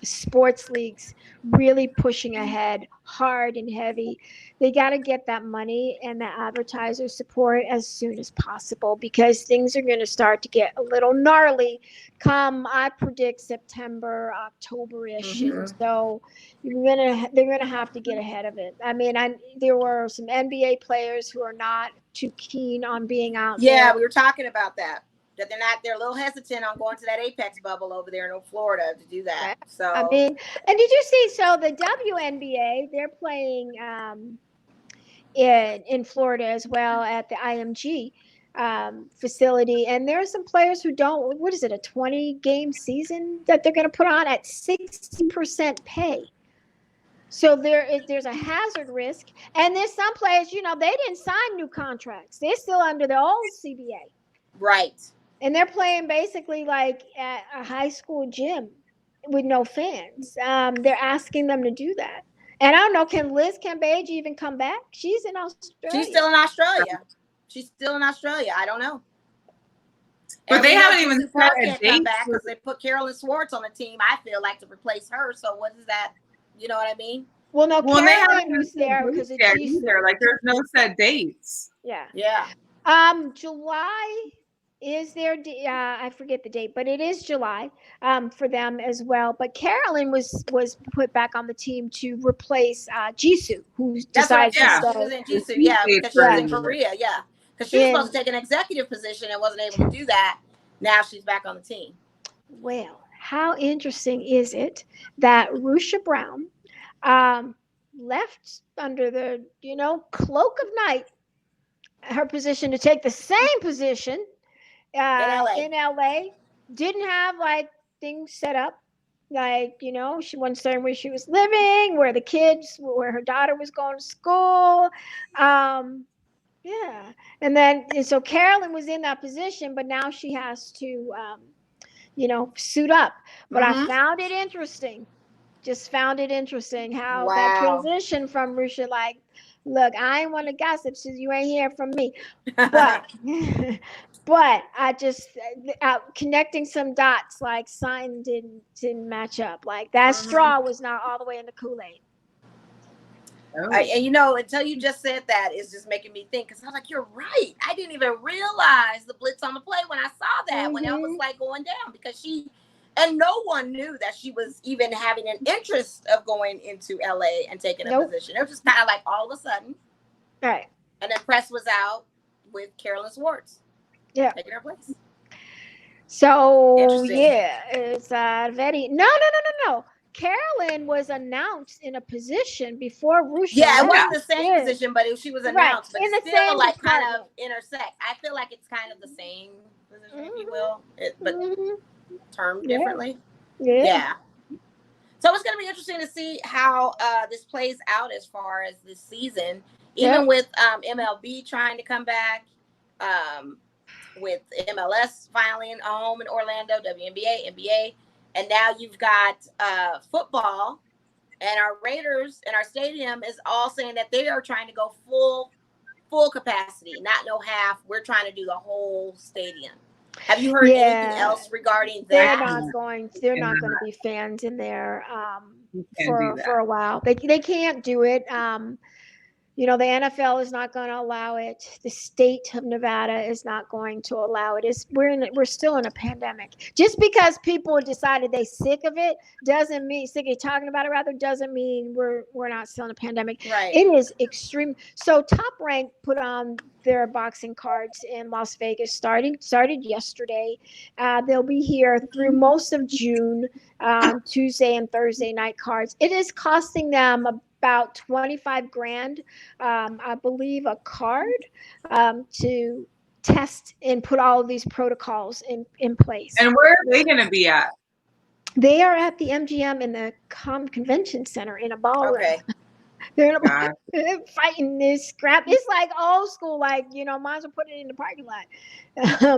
sports leagues really pushing ahead hard and heavy. They got to get that money and the advertiser support as soon as possible, because things are going to start to get a little gnarly come, I predict, September, October-ish. So they're gonna have to get ahead of it. I mean, there were some NBA players who are not too keen on being out there. Yeah, we were talking about that. That they're a little hesitant on going to that Apex bubble over there in Florida to do that. So I mean, and did you see? So the WNBA, they're playing in Florida as well at the IMG facility, and there are some players who don't. What is it? A 20-game season that they're going to put on at 60% pay. So there's a hazard risk, and there's some players. They didn't sign new contracts. They're still under the old CBA. Right. And they're playing basically like at a high school gym with no fans. They're asking them to do that. And I don't know, can Liz Cambage even come back? She's in Australia. She's still in Australia. I don't know. But they haven't even said a date. Because they put Carolyn Swartz on the team, I feel like, to replace her. So what is that? You know what I mean? Well, no, Carolyn was there because it's either. Like, there's no set dates. Yeah. July. Is there? I forget the date, but it is July for them as well. But Carolyn was put back on the team to replace Jisoo, who decided to stay. She was in Jisoo, because she was in Korea, because she was supposed to take an executive position and wasn't able to do that. Now she's back on the team. Well, how interesting is it that Rusha Brown left under the cloak of night her position to take the same position in LA, didn't have like things set up, like she wasn't certain where she was living, where her daughter was going to school, and so Carolyn was in that position, but now she has to suit up. But I found it interesting, how that transition from Rusha, like, look, I ain't want to gossip since you ain't hear from me, but I just connecting some dots, like sign didn't match up. Like that straw was not all the way in the Kool-Aid. Oh. And you know, until you just said that, it's just making me think. Because I was like, you're right. I didn't even realize the blitz on the play when I saw that, when that was like going down, because and no one knew that she was even having an interest of going into LA and taking a position. It was just kind of like all of a sudden. Right. And then press was out with Carolyn Swartz. Yeah. Taking her place. So, yeah, it's very... No. Carolyn was announced in a position before Rusha. Yeah, it wasn't the same position, but she was announced. Right. But it's still like kind of intersect. I feel like it's kind of the same position, if you will, but termed differently. Yeah. So it's going to be interesting to see how this plays out as far as this season, even with MLB trying to come back, with MLS finally in home in Orlando, WNBA, NBA. And now you've got football, and our Raiders and our stadium is all saying that they are trying to go full capacity, not no half. We're trying to do the whole stadium. Have you heard anything else regarding that? They're not going to be fans in there for a while. They can't do it. You know, the NFL is not going to allow it. The state of Nevada is not going to allow it. We're still in a pandemic. Just because people decided they're sick of it doesn't mean talking about it. Rather, doesn't mean we're not still in a pandemic. Right. It is extreme. So Top Rank put on their boxing cards in Las Vegas. Started yesterday. They'll be here through most of June. Tuesday and Thursday night cards. It is costing them about $25,000, I believe, a card to test and put all of these protocols in place. And where are they going to be at? They are at the MGM in the Convention Center in a ballroom. Okay. They're fighting this scrap. It's like old school, like, you know, might as well put it in the parking lot. Wow,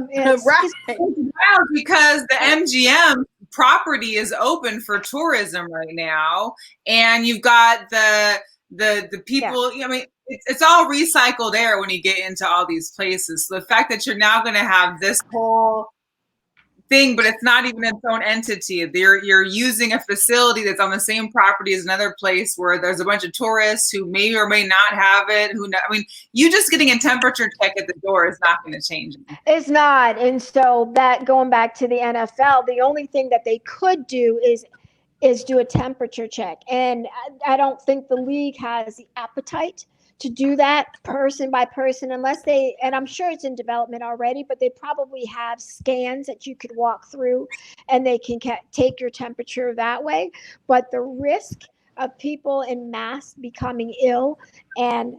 because the MGM property is open for tourism right now, and you've got the people. I mean, it's all recycled air when you get into all these places. So the fact that you're now going to have this whole thing, but it's not even its own entity. You're using a facility that's on the same property as another place where there's a bunch of tourists who may or may not have it. I mean, you just getting a temperature check at the door is not going to change it. It's not. And so that, going back to the NFL, the only thing that they could do is do a temperature check. And I don't think the league has the appetite to do that person by person, unless and I'm sure it's in development already, but they probably have scans that you could walk through and they can take your temperature that way. But the risk of people en masse becoming ill and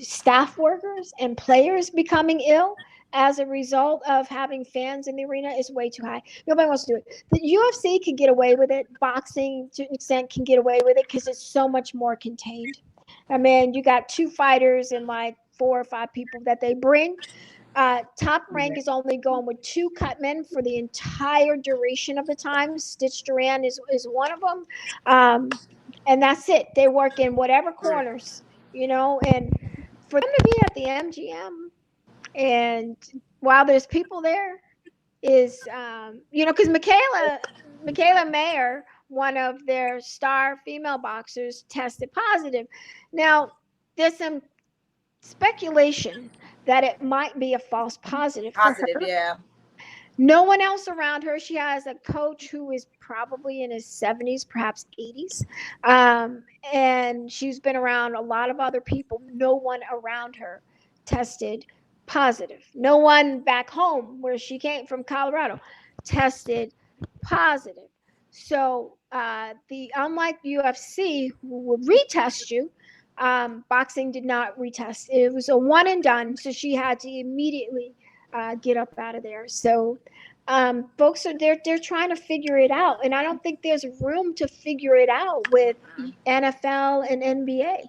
staff workers and players becoming ill as a result of having fans in the arena is way too high. Nobody wants to do it. The UFC can get away with it. Boxing, to an extent, can get away with it because it's so much more contained. I mean, you got 2 fighters and like 4 or 5 people that they bring. Top Rank is only going with 2 cut men for the entire duration of the time. Stitch Duran is one of them. And that's it. They work in whatever corners, you know, and for them to be at the MGM and while there's people there is, you know, because Michaela Mayer, one of their star female boxers, tested positive. Now, there's some speculation that it might be a false positive. Yeah. No one else around her. She has a coach who is probably in his 70s, perhaps 80s. And she's been around a lot of other people. No one around her tested positive. No one back home where she came from, Colorado, tested positive. So unlike UFC, who would retest you, boxing did not retest. It was a one and done. So she had to immediately get up out of there. So folks they're trying to figure it out, and I don't think there's room to figure it out with NFL and NBA.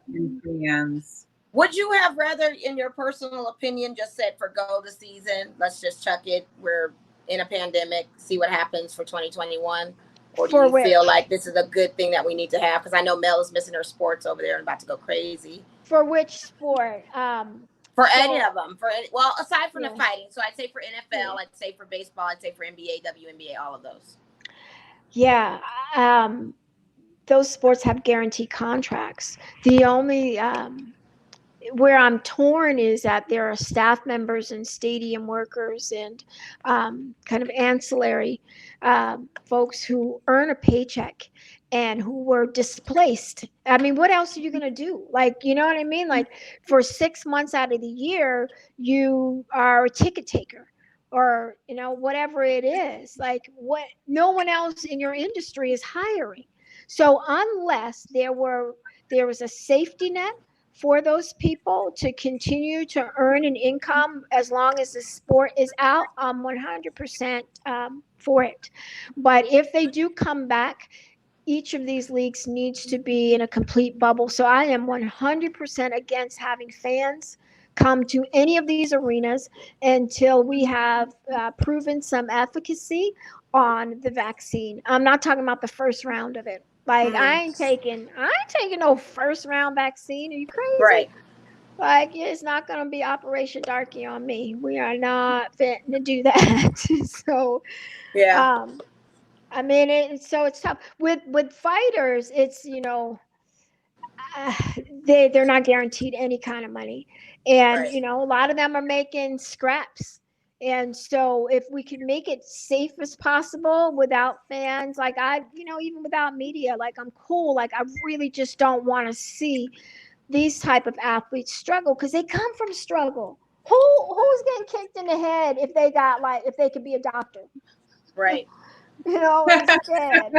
Would you have rather, in your personal opinion, just said forgo the season, let's just chuck it, we're in a pandemic, see what happens for 2021? Or do you feel like this is a good thing that we need to have? Because I know Mel is missing her sports over there and about to go crazy. For which sport? For any of them. Well, aside from the fighting. So I'd say for NFL, I'd say for baseball, I'd say for NBA, WNBA, all of those. Yeah. those sports have guaranteed contracts. The only where I'm torn is that there are staff members and stadium workers and kind of ancillary folks who earn a paycheck and who were displaced. I mean, what else are you going to do? Like, you know what I mean? Like for 6 months out of the year, you are a ticket taker or, you know, whatever it is. Like what no one else in your industry is hiring. So unless there was a safety net for those people to continue to earn an income as long as the sport is out, I'm 100% for it. But if they do come back, each of these leagues needs to be in a complete bubble. So I am 100% against having fans come to any of these arenas until we have proven some efficacy on the vaccine. I'm not talking about the first round of it. Like I ain't taking no first round vaccine. Are you crazy? Right. Like it's not gonna be Operation Darky on me. We are not fit to do that. So Yeah. I mean it's tough. With fighters, it's they're not guaranteed any kind of money. And Right. a lot of them are making scraps. And so if we can make it safe as possible without fans, like even without media, like I'm cool. Like I really just don't want to see these type of athletes struggle because they come from struggle. Who's getting kicked in the head if they could be a doctor? Right. Instead.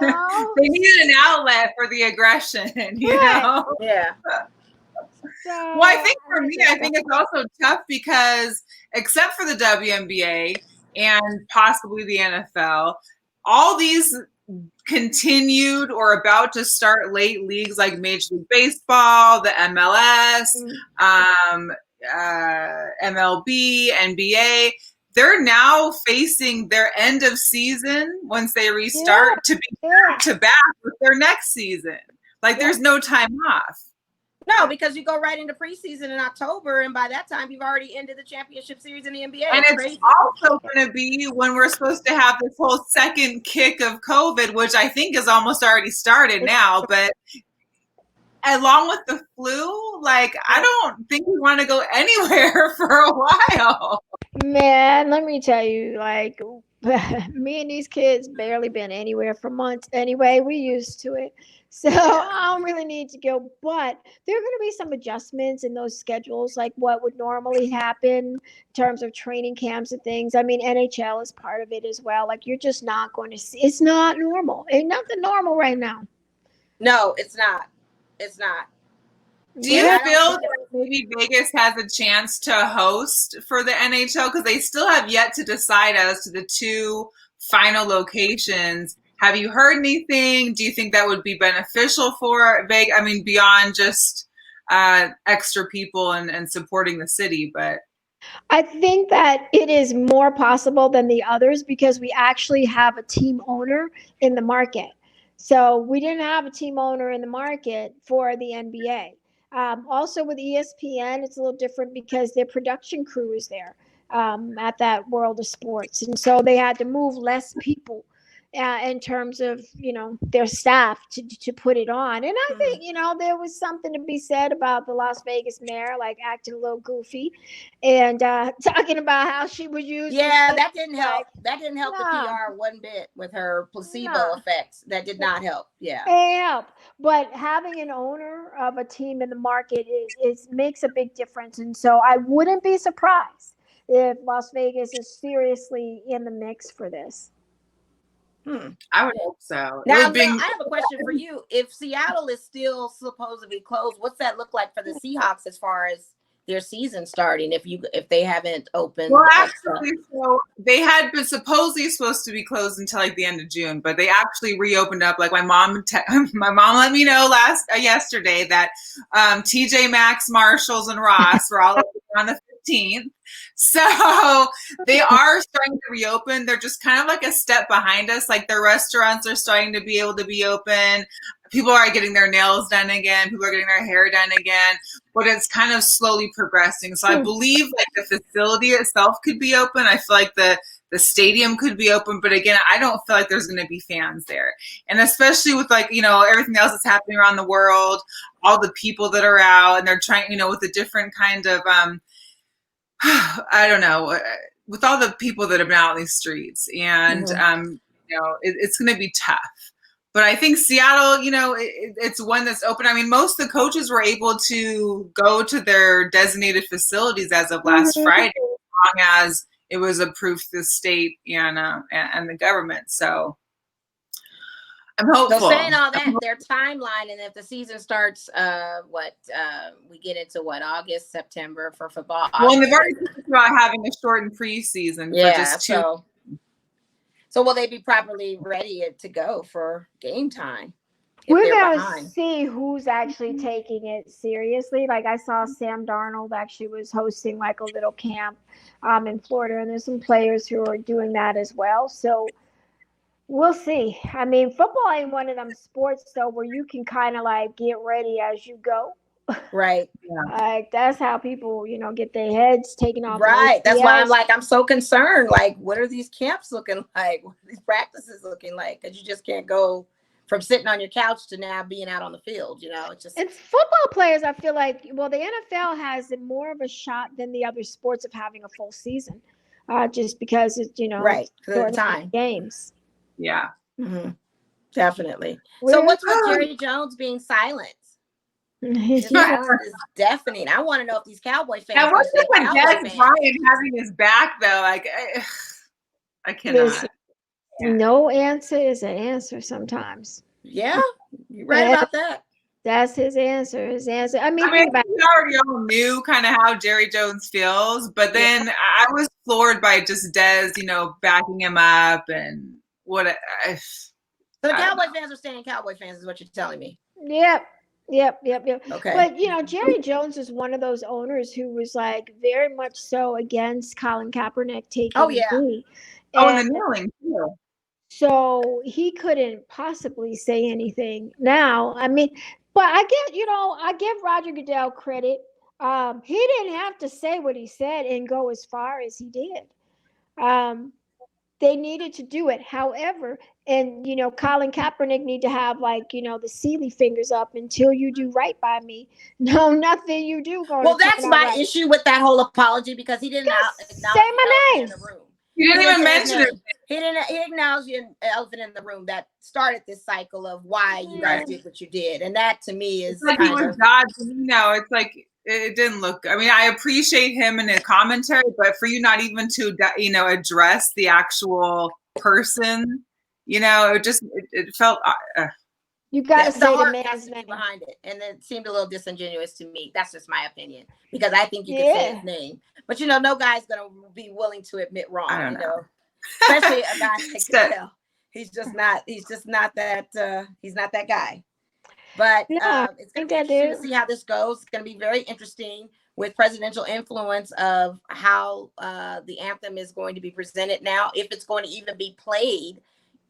They needed an outlet for the aggression, you know? Yeah. So, well, I think for me, I think it's also tough because except for the WNBA and possibly the NFL, all these continued or about to start late leagues like Major League Baseball, the MLS, MLB, NBA, they're now facing their end of season once they restart to be back to back with their next season. Like there's no time off. No, because you go right into preseason in October, and by that time, you've already ended the championship series in the NBA. And it's also going to be when we're supposed to have this whole second kick of COVID, which I think has almost already started now. But along with the flu, like, I don't think we want to go anywhere for a while. Man, let me tell you, like, me and these kids barely been anywhere for months anyway. We used to it. So I don't really need to go, but there are going to be some adjustments in those schedules, like what would normally happen in terms of training camps and things. I mean, NHL is part of it as well. Like you're just not going to see, it's not normal. Ain't nothing normal right now. No, it's not. It's not. Do you feel that maybe Vegas has a chance to host for the NHL? Because they still have yet to decide as to the two final locations. Have you heard anything? Do you think that would be beneficial for Vegas? I mean, beyond just extra people and supporting the city, but I think that it is more possible than the others because we actually have a team owner in the market. So we didn't have a team owner in the market for the NBA. Also with ESPN, it's a little different because their production crew is there at that World of Sports. And so they had to move less people in terms of, their staff to put it on. And I think, there was something to be said about the Las Vegas mayor, like acting a little goofy and talking about how she would use. Yeah, that didn't help. That didn't help the PR one bit with her placebo effects. That did not help. Yeah. It helped. But having an owner of a team in the market makes a big difference. And so I wouldn't be surprised if Las Vegas is seriously in the mix for this. I would hope so. Now, I have a question for you. If Seattle is still supposedly closed, what's that look like for the Seahawks as far as their season starting? If they haven't opened, well, actually, so they had been supposedly supposed to be closed until like the end of June, but they actually reopened up. Like my mom let me know yesterday that TJ Maxx, Marshalls, and Ross were all open on the 15th. So they are starting to reopen. They're just kind of like a step behind us. Like their restaurants are starting to be able to be open. People are getting their nails done again. People are getting their hair done again. But it's kind of slowly progressing. So I believe like the facility itself could be open. I feel like the the stadium could be open, but again, I don't feel like there's going to be fans there. And especially with like, everything else that's happening around the world, all the people that are out and they're trying, with a different kind of, I don't know, with all the people that have been out in these streets and, it's going to be tough. But I think Seattle, it's one that's open. I mean, most of the coaches were able to go to their designated facilities as of last Friday, as long as it was approved through the state and the government. So I'm hopeful. So saying all that, their timeline, and if the season starts, we get into August, September for football. Well, and they've already talked about having a shortened preseason for just 2. So will they be properly ready to go for game time? We're going to see who's actually taking it seriously. Like I saw Sam Darnold actually was hosting like a little camp in Florida, and there's some players who are doing that as well. So we'll see. I mean, football ain't one of them sports though where you can kind of like get ready as you go. Right. Yeah. Like that's how people, get their heads taken off. Right. That's why I'm so concerned. Like, what are these camps looking like? What are these practices looking like? Because you just can't go from sitting on your couch to now being out on the field. It's just. And football players, I feel like, the NFL has more of a shot than the other sports of having a full season, just because it's right for the time games. Yeah. Mm-hmm. Definitely. So what's with Jerry Jones being silent? His silence is deafening. I want to know if these Cowboy fans. And what's up with Des Bryant having his back though? Like, I cannot. Listen, no answer is an answer sometimes. Yeah, you're right about that. That's his answer. I mean we already all knew kind of how Jerry Jones feels, but then I was floored by just Des, backing him up and what. So the Cowboy fans are staying Cowboy fans, is what you're telling me. Yep. Okay. But Jerry Jones is one of those owners who was like very much so against Colin Kaepernick taking the knee. And the kneeling too. So he couldn't possibly say anything now. I mean, but I give Roger Goodell credit. He didn't have to say what he said and go as far as he did. They needed to do it. However, and Colin Kaepernick need to have the Sealy fingers up until you do right by me. No, nothing you do. Well, that's my issue with that whole apology because he didn't say my name. He didn't even mention it. He acknowledged the elephant in the room that started this cycle of why you guys did what you did, and that to me is like he was God. It's like it didn't look. I mean, I appreciate him in his commentary, but for you not even to address the actual person, it felt. You got to say the man's name behind it, and it seemed a little disingenuous to me. That's just my opinion because I think you could say his name, but no guy's gonna be willing to admit wrong. I don't know. Especially a guy like Goodell. He's just not that. He's not that guy. But it's going to be interesting to see how this goes. It's going to be very interesting with presidential influence of how the anthem is going to be presented now, if it's going to even be played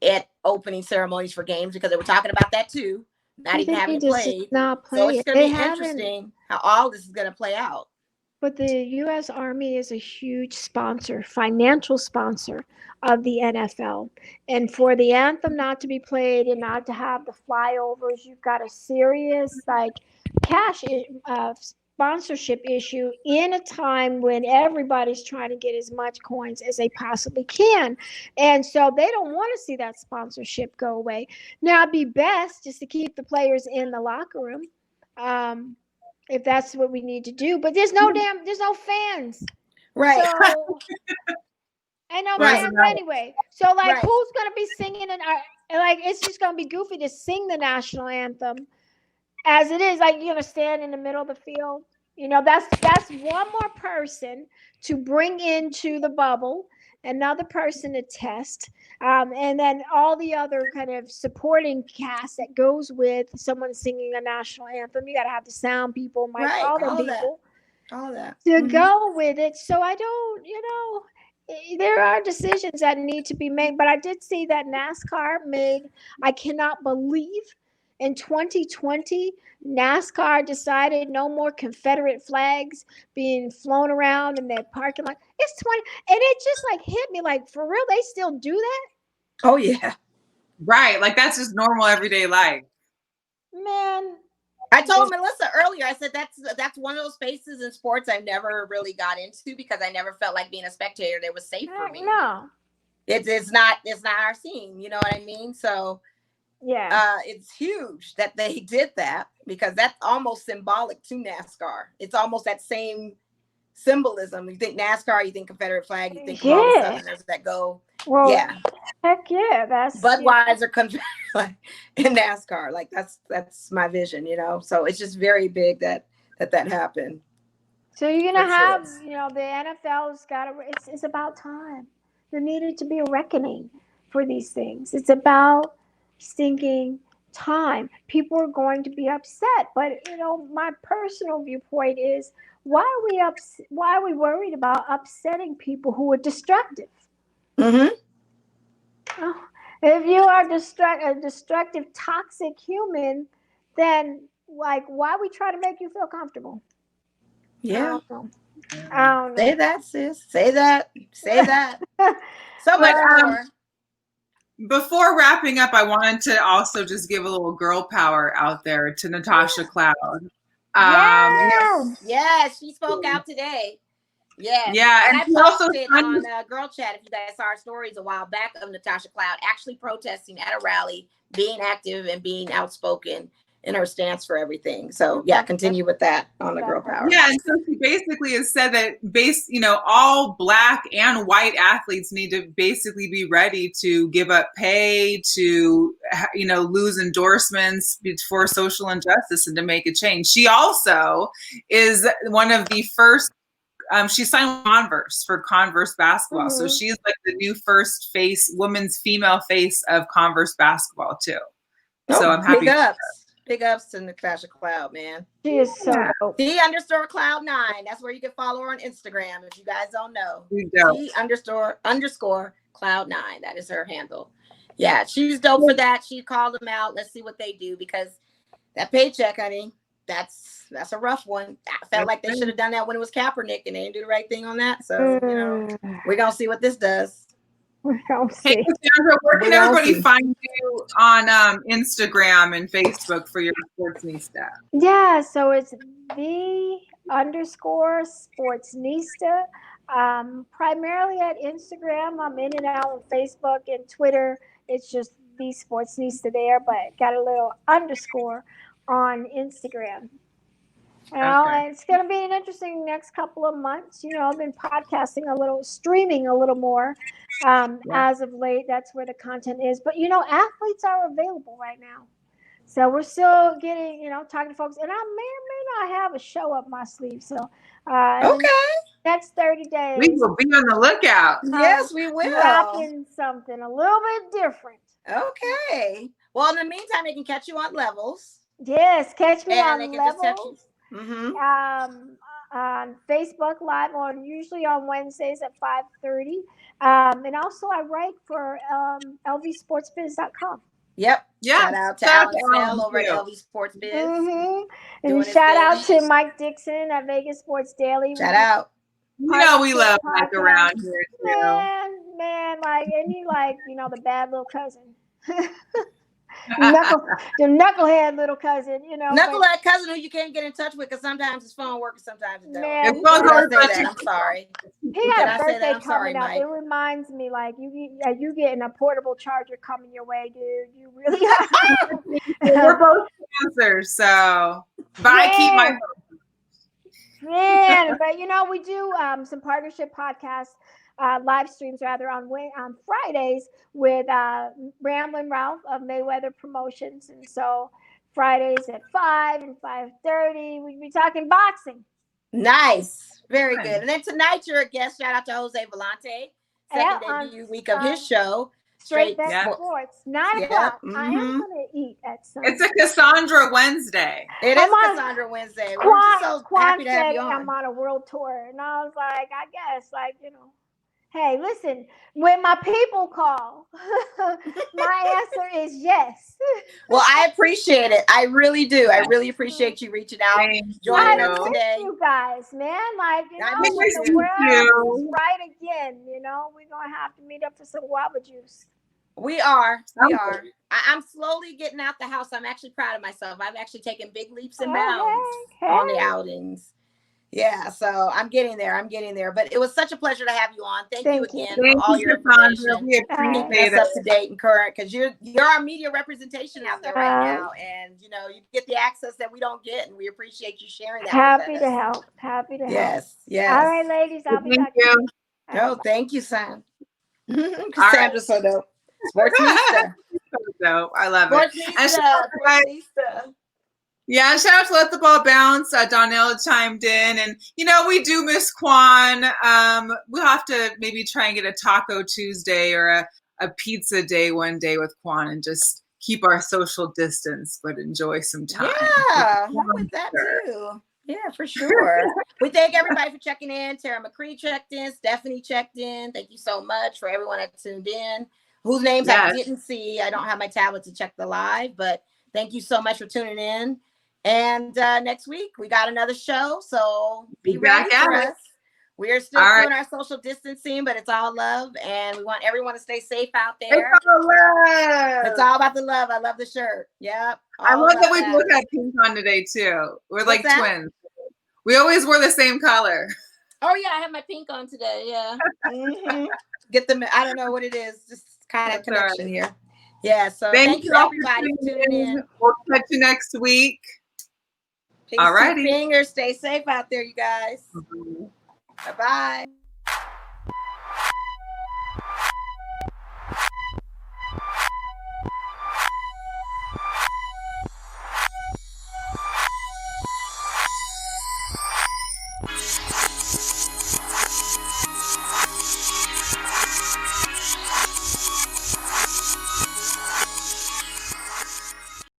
at opening ceremonies for games, because they were talking about that too. Not even having it played. So it's going to be interesting how all this is going to play out. But the U.S. Army is a huge financial sponsor of the NFL. And for the anthem not to be played and not to have the flyovers, you've got a serious cash sponsorship issue in a time when everybody's trying to get as much coins as they possibly can. And so they don't want to see that sponsorship go away. Now, it'd be best just to keep the players in the locker room. If that's what we need to do, but there's no fans, right? So, and no fans anyway. So who's gonna be singing? And it's just gonna be goofy to sing the national anthem as it is. You're gonna stand in the middle of the field. That's one more person to bring into the bubble, another person to test. And then all the other kind of supporting cast that goes with someone singing a national anthem. You got to have the sound people, all the people, all that to go with it. So I don't, there are decisions that need to be made. But I did see that NASCAR I cannot believe, in 2020, NASCAR decided no more Confederate flags being flown around in their parking lot. It's 20, and it just like hit me like, for real, they still do that? Oh yeah. Right. Like that's just normal everyday life. Man. I told Melissa earlier, I said that's one of those spaces in sports I never really got into because I never felt like being a spectator that was safe for me. No. It's not our scene, you know what I mean? So yeah, it's huge that they did that because that's almost symbolic to NASCAR. It's almost that same symbolism. You think NASCAR, you think Confederate flag, you think of all the Southerners that go. Well, yeah. Heck yeah, that's Budweiser Confederate flag in NASCAR. Like that's my vision, you know. So it's just very big that happened. So you're gonna have, you know, the NFL's got to. It's about time. There needed to be a reckoning for these things. It's about stinking time. People are going to be upset, but you know, my personal viewpoint is why are we worried about upsetting people who are destructive? Mm-hmm. Oh, if you are a destructive, toxic human, then like why we try to make you feel comfortable? Yeah. I don't know. Say that, sis. Say that. So much more. Before wrapping up, I wanted to also just give a little girl power out there to Natasha McCloud. Yes, she spoke out today. Yes. Yeah, and I posted on Girl Chat, if you guys saw our stories a while back, of Natasha McCloud actually protesting at a rally, being active and being outspoken in her stance for everything. So yeah, continue with that on the girl power. Yeah, and so she basically has said that all Black and white athletes need to basically be ready to give up pay, to lose endorsements for social injustice and to make a change. She also is one of the first. She signed with Converse for Converse basketball, so she's like the new first women's female face of Converse basketball too. So I'm happy. Big ups to Natasha McCloud, man. She is so dope. D_Cloud9. That's where you can follow her on Instagram. If you guys don't know, D_Cloud9. That is her handle. Yeah, she's dope for that. She called them out. Let's see what they do, because that paycheck, honey, that's a rough one. I felt like they should have done that when it was Kaepernick, and they didn't do the right thing on that. So we're gonna see what this does. Hey, Cassandra, where can everybody find you on Instagram and Facebook for your Sportsnista? Yeah, so it's _Sportsnista. Primarily at Instagram. I'm in and out on Facebook and Twitter. It's just the Sportsnista there, but got a little underscore on Instagram. And it's going to be an interesting next couple of months. I've been podcasting streaming a little more as of late. That's where the content is. But, athletes are available right now. So we're still getting, talking to folks. And I may or may not have a show up my sleeve. So next 30 days. We will be on the lookout. Yes, we will. Dropping something a little bit different. Okay. Well, in the meantime, they can catch you on Levels. Yes, catch me on Levels. On Facebook Live usually on Wednesdays at 5:30. And also I write for lvsportsbiz.com. Yep. Yeah. Shout out to Alex Bell over at LV Sports Biz. And shout out to Mike Dixon at Vegas Sports Daily. Shout out. We love Mike around here too. Man, the bad little cousin. The knucklehead little cousin, Knucklehead cousin who you can't get in touch with because sometimes his phone works, sometimes it don't. Man, I'm sorry. He got a birthday coming up. Mike. It reminds me, you getting a portable charger coming your way, dude. You really are. We're both cancers, so but I keep my man. But we do some partnership podcasts. Live streams rather on Fridays with Ramblin' Ralph of Mayweather Promotions, and so Fridays at 5 and 5:30 we'd be talking boxing. Nice, very good. And then tonight you're a guest. Shout out to Jose Volante, second debut week of his show. Straight Bet Sports, 9 o'clock. I am gonna eat at some. It's a Cassandra Wednesday. It is Cassandra Wednesday. We're just so happy to have you on. I'm on a world tour, and I was like, I guess, Hey, listen, when my people call, my answer is yes. Well, I appreciate it. I really do. I really appreciate you reaching out, Thank joining I us miss today. you guys, man. Like, you I know, miss when you the too. world is right again, you know, we're going to have to meet up for some guava juice. We are. I'm slowly getting out the house. I'm actually proud of myself. I've actually taken big leaps and bounds on the outings. Yeah, so I'm getting there. But it was such a pleasure to have you on. Thank you again for all your information. We appreciate it. Up to date and current, because you're our media representation out there right now, and you know you get the access that we don't get, and we appreciate you sharing that. Happy with to us. help. Happy to help. Yes. All right, ladies, I'll be back. You. Oh, thank you, Sam. Cassandra, so dope. Sportsnista. So dope. I love it. Sportsnista. Yeah, shout out to Let the Ball Bounce. Donnell chimed in, and you know we do miss Quan. We'll have to maybe try and get a Taco Tuesday or a pizza day one day with Quan, and just keep our social distance, but enjoy some time. Yeah, I'm with that too. Yeah, for sure. We thank everybody for checking in. Tara McCree checked in. Stephanie checked in. Thank you so much for everyone that tuned in. Whose names I didn't see. I don't have my tablet to check the live, but thank you so much for tuning in. And next week we got another show, so be ready for us. We are still doing our social distancing, but it's all love, and we want everyone to stay safe out there. It's all love. It's all about the love. I love the shirt. Yep. I love that we both had pink on today too. We're like twins. We always wore the same color. Oh yeah, I have my pink on today. Yeah. Get them. I don't know what it is. Just kind of connection here. Yeah. So thank you everybody for tuning in. We'll catch you next week. All righty. Fingers. Stay safe out there, you guys. Bye-bye.